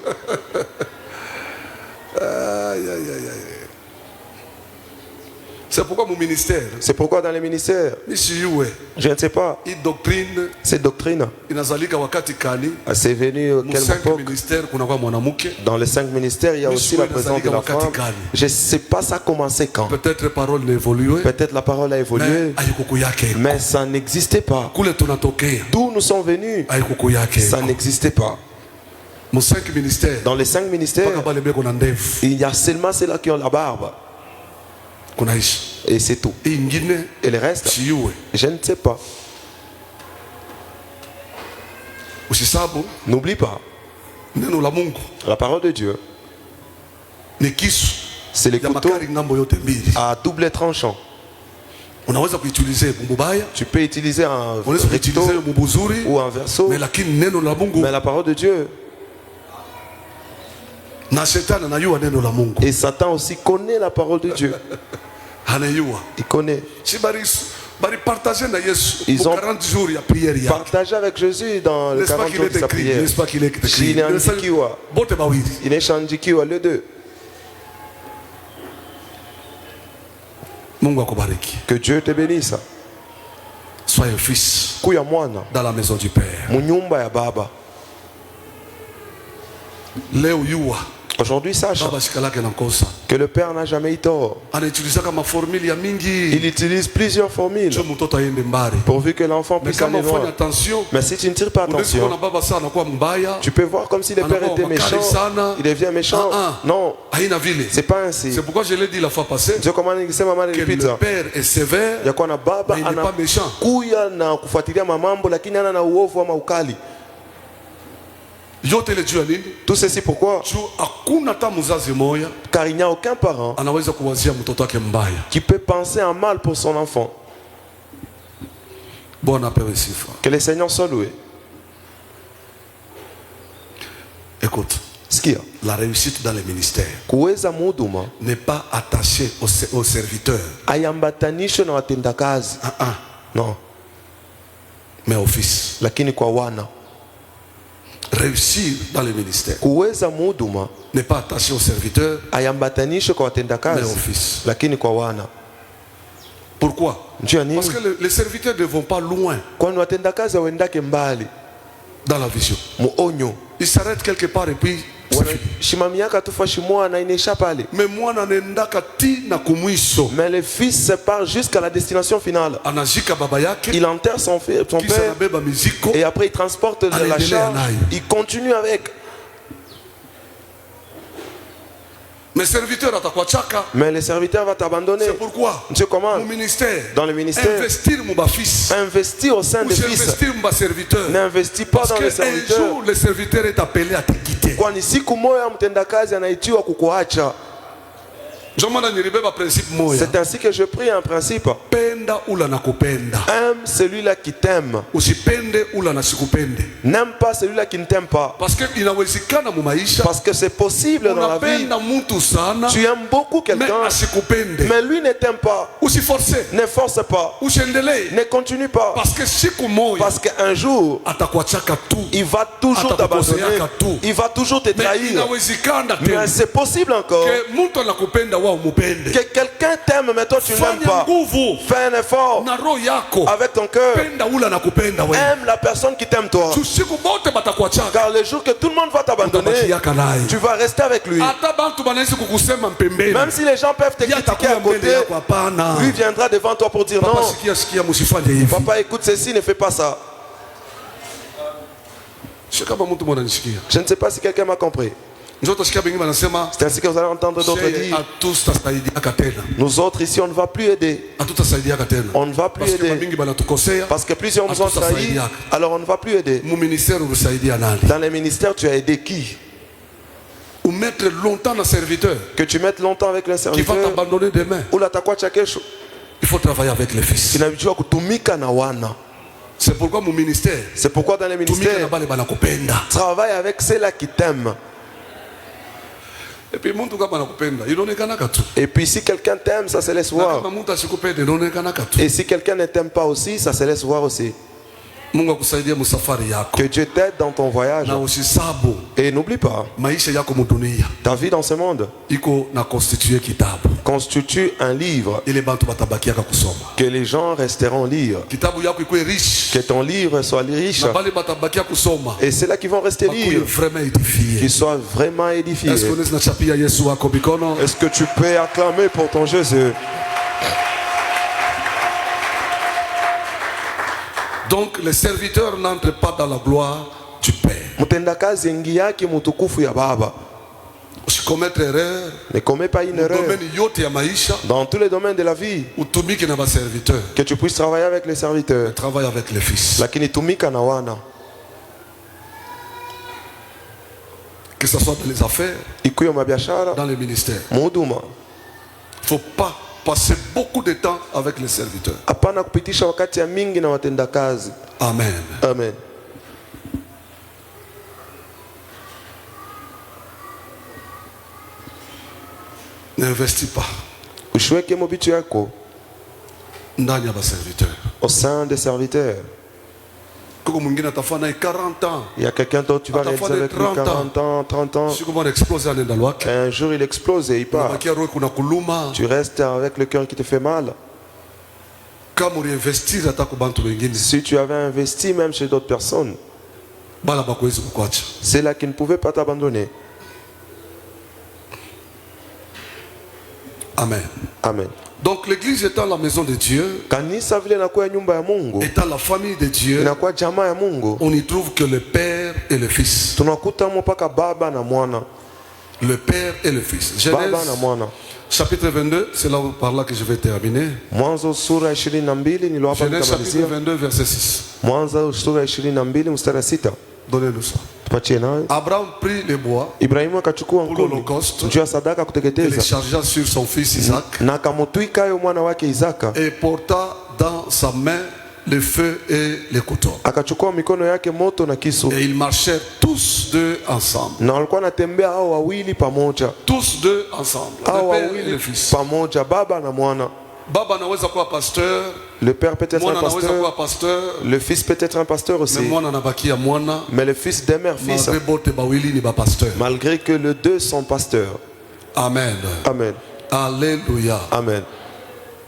[SPEAKER 4] C'est pourquoi mon ministère.
[SPEAKER 3] C'est pourquoi dans les ministères, je ne sais pas. Cette doctrine, c'est venu quelle époque? Dans les 5 ministères, il y a aussi la présence de la femme. Je ne sais pas ça a commencé quand.
[SPEAKER 4] Peut-être
[SPEAKER 3] la parole a évolué, mais ça n'existait pas. D'où nous sommes venus, ça n'existait pas. Dans les 5 ministères, il y a seulement ceux-là qui ont la barbe. Et c'est tout. Et le reste, je ne sais pas. N'oublie pas, la parole de Dieu, c'est le couteau à double tranchant. Tu peux utiliser un recto ou un verso, mais la parole de Dieu. Et Satan aussi connaît la parole de Dieu. Il connaît. Ils ont partagé avec Jésus dans le 40 jours de sa prière. Il est Shandikiwa, les deux. Que Dieu te bénisse.
[SPEAKER 4] Sois un fils
[SPEAKER 3] dans
[SPEAKER 4] la maison du Père.
[SPEAKER 3] Aujourd'hui, sache que le Père n'a jamais eu tort. Il utilise plusieurs formules pourvu que l'enfant puisse aller loin. Mais si tu ne tires pas attention, tu peux voir comme si le Père était méchant, il devient méchant. Non, c'est pas ainsi.
[SPEAKER 4] C'est pourquoi je l'ai dit la fois passée que le Père est sévère, mais il n'est pas méchant.
[SPEAKER 3] Tout ceci pourquoi? Car il n'y a aucun parent qui peut penser en mal pour son enfant. Que le Seigneur soit loué.
[SPEAKER 4] Écoute, la réussite dans les ministères n'est pas attachée aux serviteurs,
[SPEAKER 3] non,
[SPEAKER 4] mais au fils. Réussir dans les ministères n'est pas attaché aux serviteurs, mais au fils. Pourquoi? Parce que les serviteurs ne vont pas loin dans la vision. Ils s'arrêtent quelque part et puis
[SPEAKER 3] mais le fils se part jusqu'à la destination finale. Il enterre son père et après il transporte la charge. Il continue avec.
[SPEAKER 4] Mais
[SPEAKER 3] les serviteurs vont t'abandonner.
[SPEAKER 4] C'est pourquoi
[SPEAKER 3] Monsieur comment? Dans le ministère, investir au sein des fils. N'investis pas dans les serviteurs.
[SPEAKER 4] Parce qu'un jour, le serviteur est appelé à te quitter.
[SPEAKER 3] C'est ainsi que je prie un principe. Aime celui-là qui t'aime. N'aime pas celui-là qui ne t'aime pas. Parce que c'est possible dans la vie. Tu aimes beaucoup quelqu'un, mais lui ne t'aime pas. Ne force pas. Ne continue pas. Parce qu'un jour, il va toujours t'abandonner. Il va toujours te trahir. Mais c'est possible encore que quelqu'un t'aime, mais toi tu n'aimes pas. Fais un effort avec ton cœur. Aime la personne qui t'aime toi. Car le jour que tout le monde va t'abandonner, tu vas rester avec lui. Même si les gens peuvent te critiquer à côté, lui viendra devant toi pour dire non. Papa, écoute ceci, ne fais pas ça. Je ne sais pas si quelqu'un m'a compris. C'est ainsi que vous allez entendre d'autres dire. Nous autres ici, on ne va plus aider. On ne va plus aider. Parce que plusieurs nous ont trahi. Alors on ne va plus aider. Dans les ministères, tu as aidé qui?
[SPEAKER 4] Ou mettre longtemps dans le serviteur.
[SPEAKER 3] Que tu mettes longtemps avec le serviteur.
[SPEAKER 4] Qui va t'abandonner demain. Il faut travailler avec les fils. C'est pourquoi mon ministère.
[SPEAKER 3] C'est pourquoi dans les ministères, travaille avec ceux-là qui t'aiment. Et puis si quelqu'un t'aime, ça se laisse voir. Et si quelqu'un ne t'aime pas aussi, ça se laisse voir aussi. Que Dieu t'aide dans ton voyage. Et n'oublie pas, ta vie dans ce monde constitue un livre que les gens resteront lire. Que ton livre soit riche. Et c'est là qu'ils vont rester lire, qu'ils soient vraiment édifiés. Est-ce que tu peux acclamer pour ton Jésus?
[SPEAKER 4] Donc les serviteurs n'entrent pas dans la gloire du Père. Si commettre erreur,
[SPEAKER 3] ne commets pas une erreur. Dans tous les domaines de la vie, que tu puisses travailler avec les serviteurs.
[SPEAKER 4] Travaille avec les fils. Que ce soit dans les affaires, dans les ministères. Il ne faut pas passer beaucoup de temps avec les serviteurs. Amen.
[SPEAKER 3] Amen.
[SPEAKER 4] N'investis pas
[SPEAKER 3] au sein des serviteurs. Il y a quelqu'un d'autre, tu vas réaliser avec lui 40 ans, 30 ans. Un jour il explose et il part. Tu restes avec le cœur qui te fait mal. Si tu avais investi même chez d'autres personnes, c'est là qu'ils ne pouvaient pas t'abandonner.
[SPEAKER 4] Amen.
[SPEAKER 3] Amen.
[SPEAKER 4] Donc l'église étant la maison de Dieu, étant la famille de Dieu, on y trouve que le Père et le Fils. Le Père et le Fils. Genèse chapitre 22, c'est là par là que je vais terminer. Genèse chapitre 22, verset 6. Donnez-nous ça. Abraham prit les bois pour l'holocauste et les chargea sur son fils Isaac et porta dans sa main le feu et le couteau. Et ils marchèrent tous deux ensemble. Tous deux ensemble. Le Père et le Fils. Baba naweza kuwa pasteur.
[SPEAKER 3] Le père peut être un pasteur. Le fils peut être un pasteur aussi. Mais le fils demeure fils. Malgré que les deux sont pasteurs.
[SPEAKER 4] Amen.
[SPEAKER 3] Amen.
[SPEAKER 4] Alléluia.
[SPEAKER 3] Amen.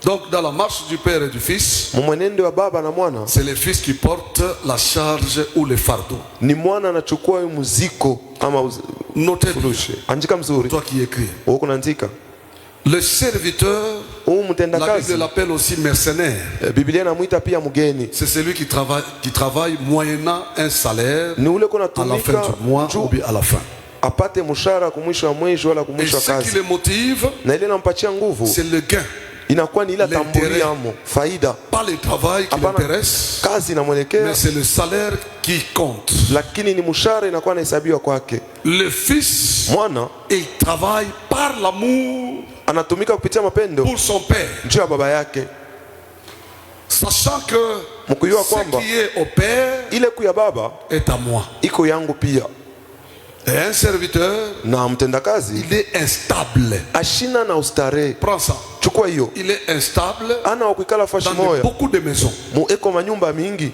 [SPEAKER 4] Donc dans la marche du Père et du Fils, c'est le Fils qui porte la charge ou le fardeau. Notez bien. Toi qui écris. Le serviteur, la Bible l'appelle aussi mercenaire. C'est celui qui travaille moyennant un salaire à la fin du mois ou bien à la fin.
[SPEAKER 3] apate mshahara kumwisho wa mwezi wala kumwisho wa
[SPEAKER 4] kazi. Et ce qui le motive,
[SPEAKER 3] na ile inampatia nguvu,
[SPEAKER 4] c'est le gain.
[SPEAKER 3] Inakuwa ni ile tamburi yamo faida.
[SPEAKER 4] Pas le travail qui l'intéresse,
[SPEAKER 3] kazi inamwelekea,
[SPEAKER 4] mais c'est le salaire qui compte.
[SPEAKER 3] Lakini ni mshahara inakuwa inahesabiwa kwake.
[SPEAKER 4] Le fils,
[SPEAKER 3] mwana,
[SPEAKER 4] il travaille par l'amour,
[SPEAKER 3] anatumika kupitia mapendo
[SPEAKER 4] pour son père,
[SPEAKER 3] juu ya baba yake,
[SPEAKER 4] sachant que
[SPEAKER 3] mkujua kwamba
[SPEAKER 4] ce qui est au père
[SPEAKER 3] ile kuya baba
[SPEAKER 4] est à moi,
[SPEAKER 3] iko yangu pia.
[SPEAKER 4] Et un serviteur,
[SPEAKER 3] na mtendakazi,
[SPEAKER 4] il est instable.
[SPEAKER 3] Ashina na ustare.
[SPEAKER 4] Prends ça.
[SPEAKER 3] Chukua hiyo.
[SPEAKER 4] Il est instable
[SPEAKER 3] ana wakikala fashi
[SPEAKER 4] dans
[SPEAKER 3] moya,
[SPEAKER 4] beaucoup de maisons.
[SPEAKER 3] Mueko manyumba mingi.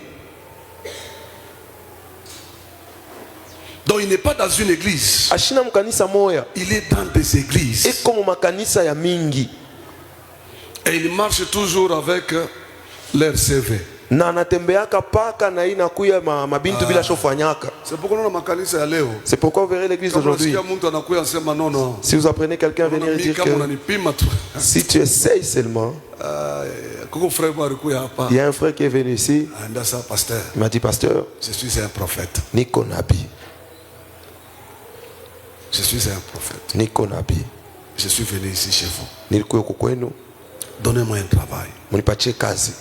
[SPEAKER 4] Donc il n'est pas dans une église.
[SPEAKER 3] Ashina mkanisa moya.
[SPEAKER 4] Il est dans des églises.
[SPEAKER 3] Eko mu makanisa ya mingi.
[SPEAKER 4] Et il marche toujours avec leur CV.
[SPEAKER 3] Na anatembeaka paka na inakuya mabintu bila shofanyaka.
[SPEAKER 4] C'est pourquoi on a makanisa ya leo.
[SPEAKER 3] C'est pourquoi vous verrez l'église aujourd'hui. Si vous apprenez quelqu'un à venir dire que si tu essayes seulement, il y a un frère qui est venu ici, il m'a dit pasteur,
[SPEAKER 4] je suis un prophète.
[SPEAKER 3] Niko Nabi.
[SPEAKER 4] Je suis un prophète.
[SPEAKER 3] Niko Nabi.
[SPEAKER 4] Je suis venu ici chez vous.
[SPEAKER 3] Nilikuwa kwenu.
[SPEAKER 4] Donnez-moi un travail.
[SPEAKER 3] Munipatie kazi.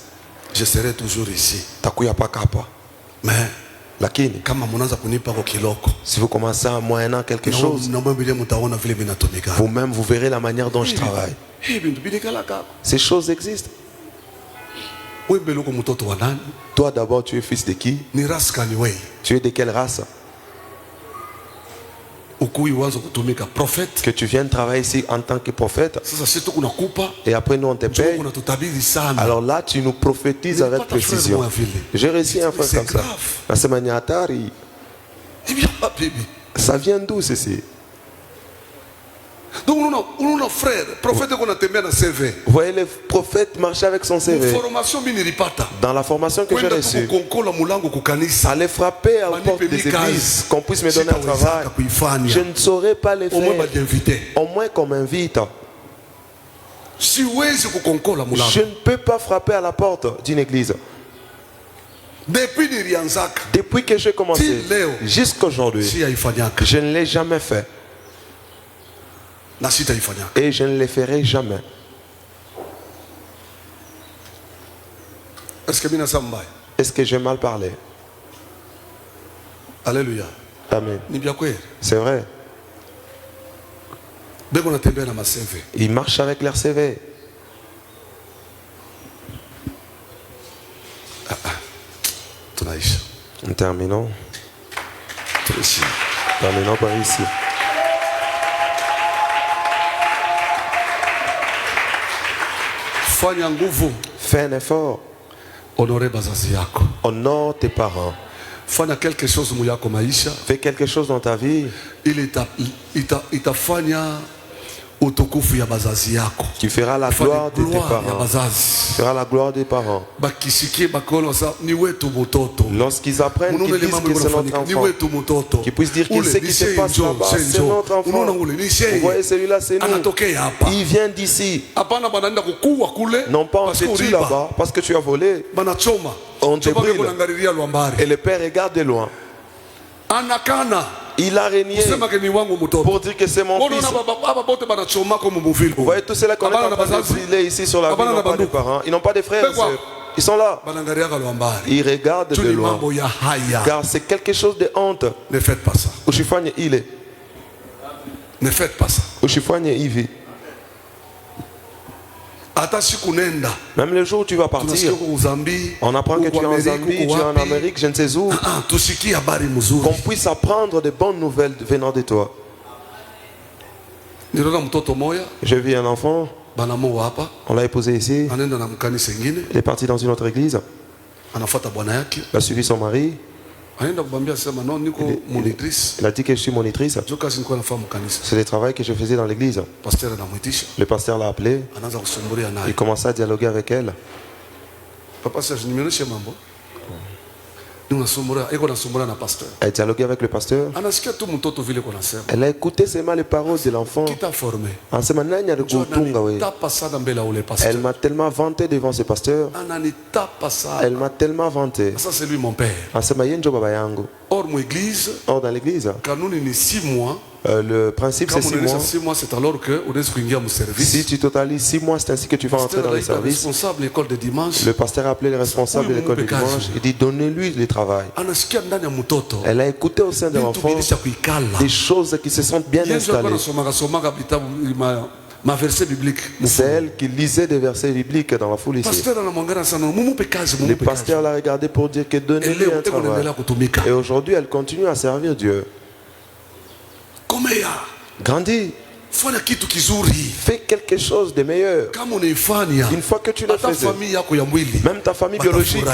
[SPEAKER 4] Je serai toujours ici.
[SPEAKER 3] Takuya paka hapa.
[SPEAKER 4] Mais
[SPEAKER 3] lakini
[SPEAKER 4] kama mnaanza kunipa kwa kiloko,
[SPEAKER 3] si vous commencez à moyenner quelque chose, vous-même vous verrez la manière dont je travaille. Ces choses existent. Toi d'abord, tu es fils de qui? Tu es de quelle race? Que tu viennes travailler ici en tant que prophète, et après nous on te paye. Alors là tu nous prophétises avec précision. J'ai réussi un frère comme ça. Ça vient d'où ceci?
[SPEAKER 4] Donc nous frère, prophète qu'on a tenu dans CV.
[SPEAKER 3] Vous voyez le prophète marcher avec son CV. Dans la formation que j'ai reçue, aller frapper à la porte des églises, qu'on puisse me donner un travail. Je ne saurais pas les faire. Au moins qu'on m'invite. Je ne peux pas frapper à la porte d'une église. Depuis que j'ai commencé jusqu'à aujourd'hui, je ne l'ai jamais fait. Et je ne le ferai jamais. Est-ce que j'ai mal parlé?
[SPEAKER 4] Alléluia.
[SPEAKER 3] Amen. C'est vrai. Ils marchent avec leur CV. Nous terminons. Terminons par ici. Fais un effort. Honore tes parents.
[SPEAKER 4] Fanya quelque chose muyako maisha.
[SPEAKER 3] Fais quelque chose dans ta vie.
[SPEAKER 4] Itafanya utukufu ya bazazi yako.
[SPEAKER 3] Tu feras la gloire de tes parents. Tu feras la gloire des parents. Lorsqu'ils apprennent qu'ils disent que c'est notre enfant, qu'ils puissent dire que ce qui se passe là-bas, c'est notre enfant. Vous voyez, celui-là, c'est nous. Il vient d'ici. Non pas on te tue là-bas parce que tu as volé. On te brûle. Et le père regarde de loin. Il a régné pour dire que c'est mon fils. Vous voyez tous ceux-là qu'on est en train de brûler ici sur la ville, ils n'ont pas de parents, ils n'ont pas de frères et sœurs. Ils sont là. Ils regardent de loin. Car c'est quelque chose de honte.
[SPEAKER 4] Ne faites pas ça. Ne faites pas ça.
[SPEAKER 3] Même le jour où tu vas partir, on apprend que tu es en Zambie, tu es en Amérique, je ne sais où. Qu'on puisse apprendre de bonnes nouvelles venant de toi. J'ai vu un enfant, on l'a épousé ici, il est parti dans une autre église, il a suivi son mari. Il a dit que je suis monitrice. C'est le travail que je faisais dans l'église. Le pasteur l'a appelé. Il commençait à dialoguer avec elle. Elle dialoguait avec le pasteur. Elle a écouté seulement les paroles de l'enfant. Elle m'a tellement vanté devant ce pasteur. Elle m'a tellement vanté.
[SPEAKER 4] Ça c'est lui mon père.
[SPEAKER 3] Or dans l'église, Le principe c'est 6 mois.
[SPEAKER 4] 6 mois, c'est alors que
[SPEAKER 3] si tu totalises 6 mois, c'est ainsi que tu vas entrer dans le service. Le pasteur a appelé les responsables de l'école de dimanche. Il dit donnez-lui le travail. Elle a écouté au sein de l'enfant des choses qui se sont bien installées. C'est elle qui lisait des versets bibliques dans la foule ici. Le pasteur l'a regardé pour dire que donnez-lui un travail. Et aujourd'hui, elle continue à servir Dieu. Grandis. Fais quelque chose de meilleur. Une fois que tu le faisais, même ta famille biologique,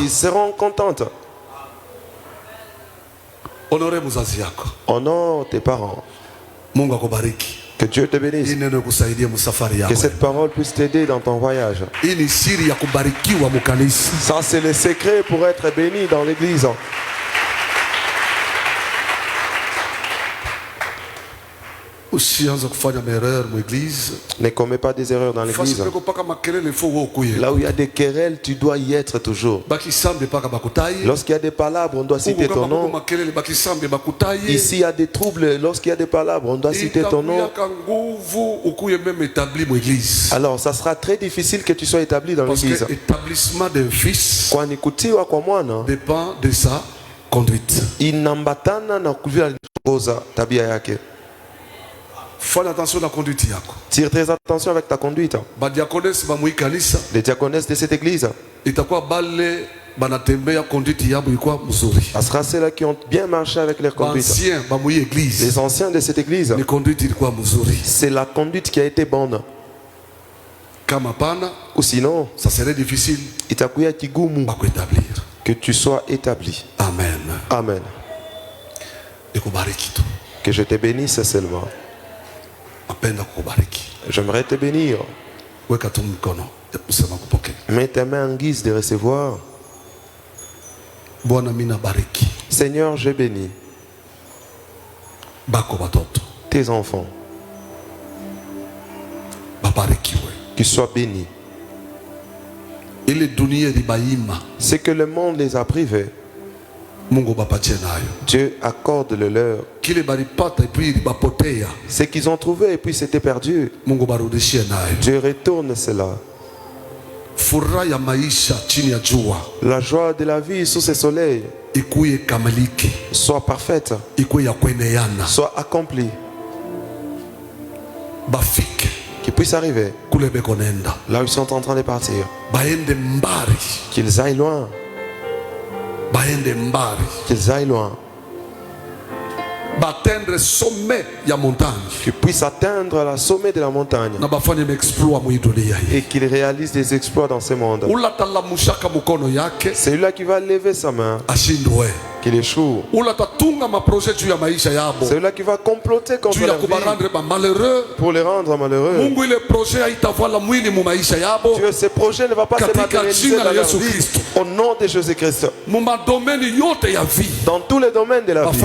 [SPEAKER 3] ils seront contents. Honore tes parents. Que Dieu te bénisse. Que cette parole puisse t'aider dans ton voyage. Ça, c'est le secret pour être béni dans l'église. Ne commets pas des erreurs dans l'église. Là où il y a des querelles, tu dois y être toujours. Lorsqu'il y a des palabres, on doit citer ton nom. Ici, il y a des troubles. Lorsqu'il y a des palabres, on doit citer ton nom. Alors, ça sera très difficile que tu sois établi dans l'église.
[SPEAKER 4] L'établissement d'un fils
[SPEAKER 3] dépend
[SPEAKER 4] de sa conduite. Fais attention à la conduite.
[SPEAKER 3] Tire très attention avec ta conduite. Les diaconesses de cette église, ce sera ceux-là qui ont bien marché avec leur conduite. Les anciens de cette église, c'est la conduite qui a été bonne. Ou sinon,
[SPEAKER 4] ça serait difficile
[SPEAKER 3] que tu sois établi.
[SPEAKER 4] Amen.
[SPEAKER 3] Amen. Que je te bénisse seulement. J'aimerais te bénir. Mets tes mains en guise de recevoir. Seigneur, je bénis tes enfants. Qu'ils soient bénis. Ce que le monde les a privés, Dieu accorde le leur. Ce qu'ils ont trouvé et puis c'était perdu, Dieu retourne cela. La joie de la vie sous ce soleil soit parfaite, soit accomplie, qu'ils puissent arriver là où ils sont en train de partir, qu'ils aillent loin. Qu'ils aillent loin. Qu'ils puissent atteindre le sommet de la montagne. Et qu'ils réalisent des exploits dans ce monde. C'est celui-là qui va lever sa main, qu'il échoue. C'est celui-là qui va comploter contre la vie pour les rendre malheureux. Dieu, ce projet ne va pas se matérialiser dans leur vie. Au nom de Jésus-Christ. Dans tous les domaines de la vie,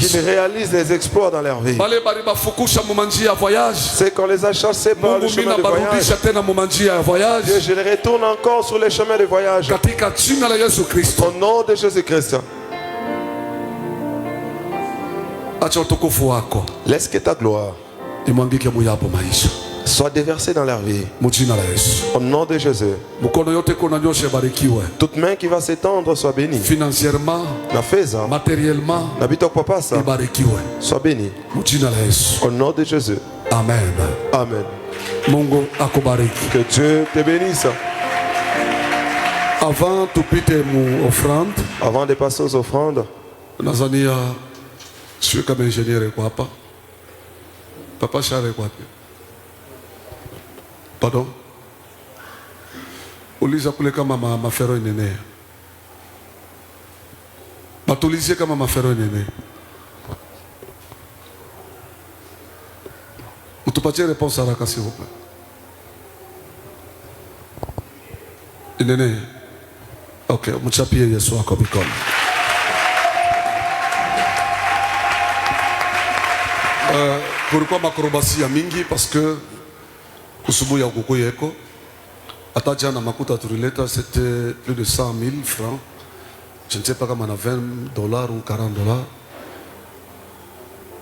[SPEAKER 3] qu'ils réalisent des exploits dans leur vie. C'est qu'on les a chassés par le chemin de voyage. Dieu, je les retourne encore sur les chemins de voyage. Au nom de Jésus-Christ. Laisse que ta gloire soit déversée dans leur vie. Au nom de Jésus. Toute main qui va s'étendre soit bénie.
[SPEAKER 4] Financièrement, matériellement,
[SPEAKER 3] soit bénie. Au nom de Jésus.
[SPEAKER 4] Amen.
[SPEAKER 3] Amen.
[SPEAKER 4] Que
[SPEAKER 3] Dieu te bénisse.
[SPEAKER 4] Avant
[SPEAKER 3] de passer aux offrandes,
[SPEAKER 4] je suis comme ingénieur et quoi pas. Papa Charles quoi. Pardon. Uliza kule kama mafero nene. Batulizie kama mafero nene. Utupatie réponse haraka s'il vous plaît. Nene. Ok, mchapie Yesu wako mikono. Pourquoi makorobasi ya mingi? Parce que kusubu ya kuku yeko hata jana makuta tulileta c'était plus de 100 000 francs. Je ne sais pas comment on a $20 ou $40.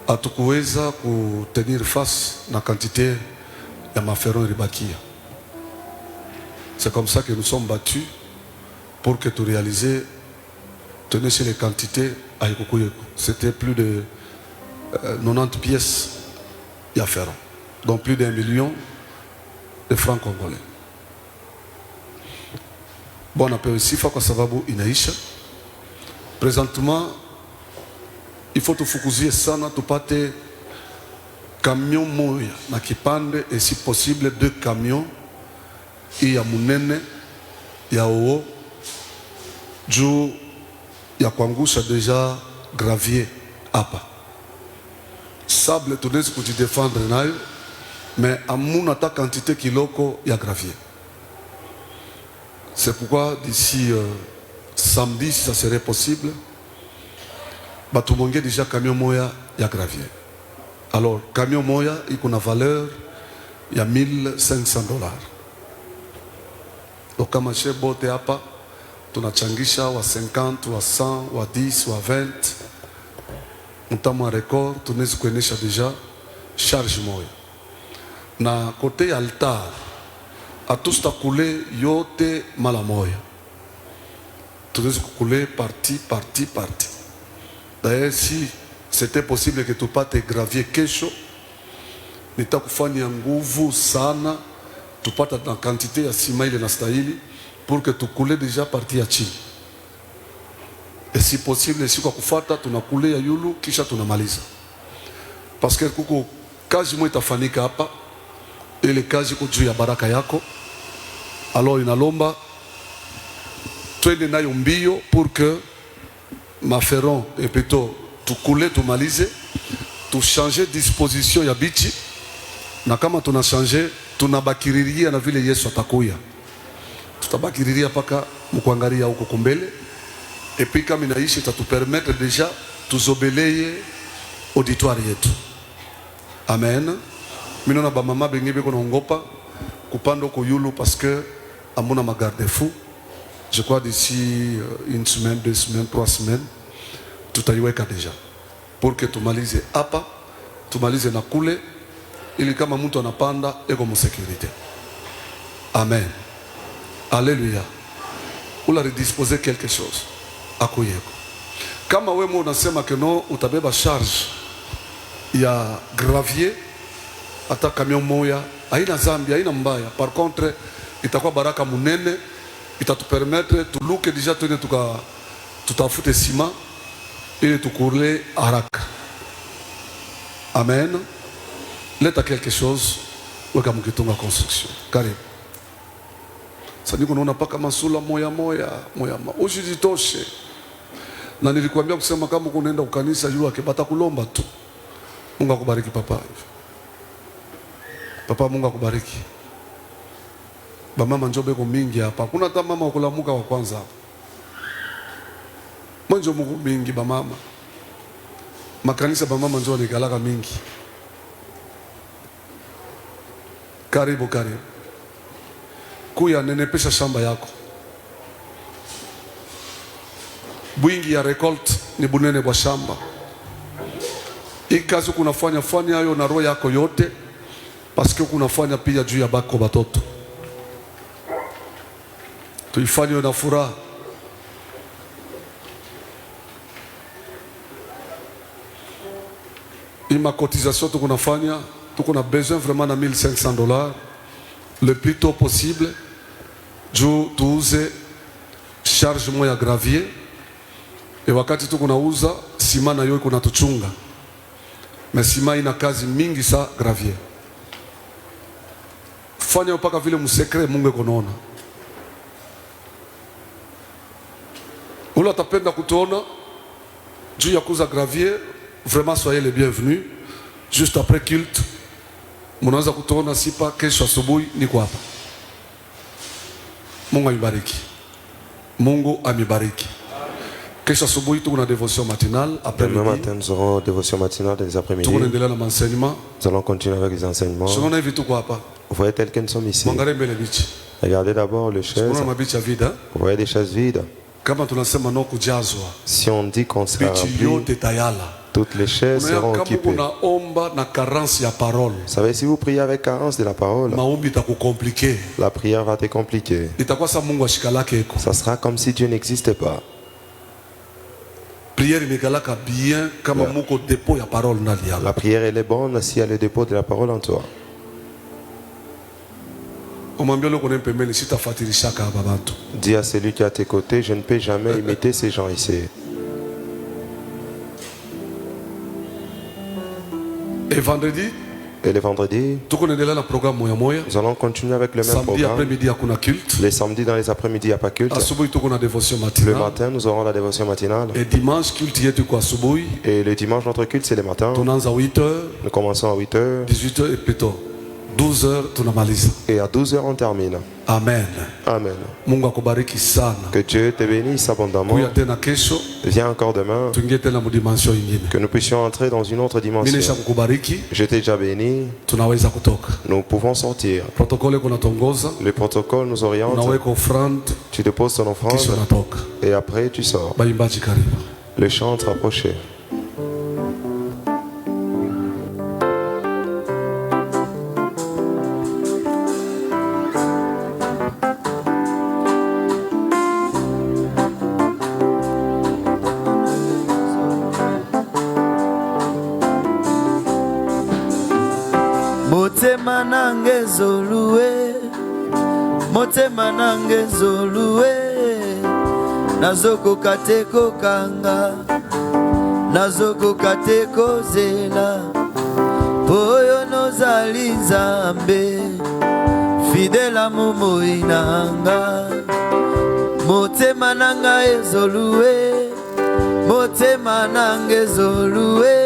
[SPEAKER 4] hatukuweza kutenir face na quantité ya maferon ribakia. C'est comme ça que nous sommes battus pour que tu réalises, tenez sur les quantités à Yekukuyeko. C'était plus de 90 pièces ya ferron, donc plus d'1 million de francs congolais. Bon, on appelle aussi kwa sababu inaisha. Présentement, il faut te focuser sana tupate camion moya na kipande et si possible 2 camions ya munene ya oo juu ya kuangusha déjà gravier hapa. Sable tunaweza kujidefendre nayo, mais amuna ta quantité kiloko ya gravier. C'est pourquoi d'ici samedi, si ça serait possible, batumonge déjà camion moya ya gravier. Alors, camion moya, il a une valeur, il y a $1,500. Donc, comme je suis boté à pas, tu as changisha wa 50, wa 100, wa 10, wa 20. Nous avons un record, tu as déjà charge moya. Na côté altar, à tout ce coulé, yote malamoya. Tu as coulé partie. D'ailleurs, si c'était possible que tu pate gravier kesho, nitakufanya nguvu sana tupata na quantité ya sima ile na stahili pour que tu coule déjà partie ya chini. Et si possible, si kwa kufuata tunakule ya yulu kisha tunamaliza. Parce que kuko kazi moja itafanyika hapa, ile kazi iko juu ya baraka yako. Alors inalomba twende nayo mbio pour que maferon et plutôt tu couler tu malize tu changer disposition ya bichi, na kama tuna changer tunabakiriria na vile Yesu atakuya, tutabakiriria paka mkuangalia huko kumbele. Et puis kama inaishi tatupermettre déjà tuzobeleye auditoire yetu. Amen. Minona ba mama bengi beko nongopa kupando ko yulu parce que amuna ma garde-fou. Je crois d'ici 1 semaine, 2 semaines, 3 semaines, tout a yweka déjà. Pour que tu malize hapa, tu malize na kule, ili kama mtu anapanda eko mu sécurité. Amen. Alléluia. Ula redisposer quelque chose. Akuyeko. Kama wewe unasema que non utabeba charge ya gravier, ata camion moya, haina zambi, haina mbaya. Par contre, itakuwa baraka munene. Il va te permettre de louer déjà tout à foutre ciment et de couler à rac. Amen. Leta quelque chose ou comme que tu as construction. Carré. Ça dit qu'on n'a pas comme sula moya. Aujourd'hui toshe. Na nilikwambia kusema kama unaenda ukanisa jua kibata kulomba tu. Mungu akubariki papa. Papa Mungu akubariki. Bamama njobe ko mingi hapa. Kuna hata mama ukulamuka wa kwanza hapa. Mwanzo mungu mingi bamama. Makanisa bamama njo ni kalaka mingi. Karibu. Kuya nenepesha shamba yako. Bwingi ya recolt ni bunene kwa shamba. Ikazi kunafanya hayo na roho yako yote. Parce que kunafanya pia juu ya bako batoto. Tuifanye na furaha. Ma cotisation tuko na besoin vraiment na $1,500 le plus tôt possible. Juu tuuze charge moya ya gravier. E wakati tuko nauza sima na yo iko natuchunga. Mais sima ina kazi mingi sa gravier. Fanya mpaka vile msekre Mungu ekonaona. Ula tapenda kutuona juu ya kuza gravier, vraiment soyez les bienvenus. Juste après culte, mnaweza kutuona sipa kesho asubuhi niko hapa. Mungu amibariki. Mungu amibariki. Kesho asubuhi tuko na dévotion matinale, après
[SPEAKER 3] le matin nous aurons dévotion matinale des après-midi. Nous allons continuer avec les enseignements. Vous voyez tel que nous sommes ici. Regardez d'abord les chaises. Vous voyez des chaises vides. Si on dit qu'on sera rempli, Toutes les chaises seront occupées. Vous savez, si vous priez avec carence de la parole, la prière va te compliquer. Ça sera comme si Dieu n'existait pas. La prière elle est bonne si elle est le dépôt de la parole en toi. Dis à celui qui est à tes côtés, je ne peux jamais imiter ces gens ici.
[SPEAKER 4] Et vendredi,
[SPEAKER 3] et le vendredi, nous allons continuer avec le même programme. Les samedis dans les après-midi, il n'y a pas culte. Le matin, nous aurons la dévotion matinale.
[SPEAKER 4] Et dimanche,
[SPEAKER 3] et le dimanche, notre culte, c'est le matin. Nous commençons à 8h.
[SPEAKER 4] 18h et plutôt 12h,
[SPEAKER 3] et à 12h, on termine.
[SPEAKER 4] Amen.
[SPEAKER 3] Amen. Que Dieu te bénisse abondamment. Viens encore demain. Que nous puissions entrer dans une autre dimension. Je t'ai déjà béni. Nous pouvons sortir. Le protocole nous oriente. Tu déposes ton offrande. Et après tu sors. Le chant rapproché.
[SPEAKER 1] Motema nange zolue, motema nange zolue, nazoko kateko kanga, nazoko kateko zela, poyo nozali nzambe, fidela mumu inanga, motema nanga ezolue, motema nange zolue.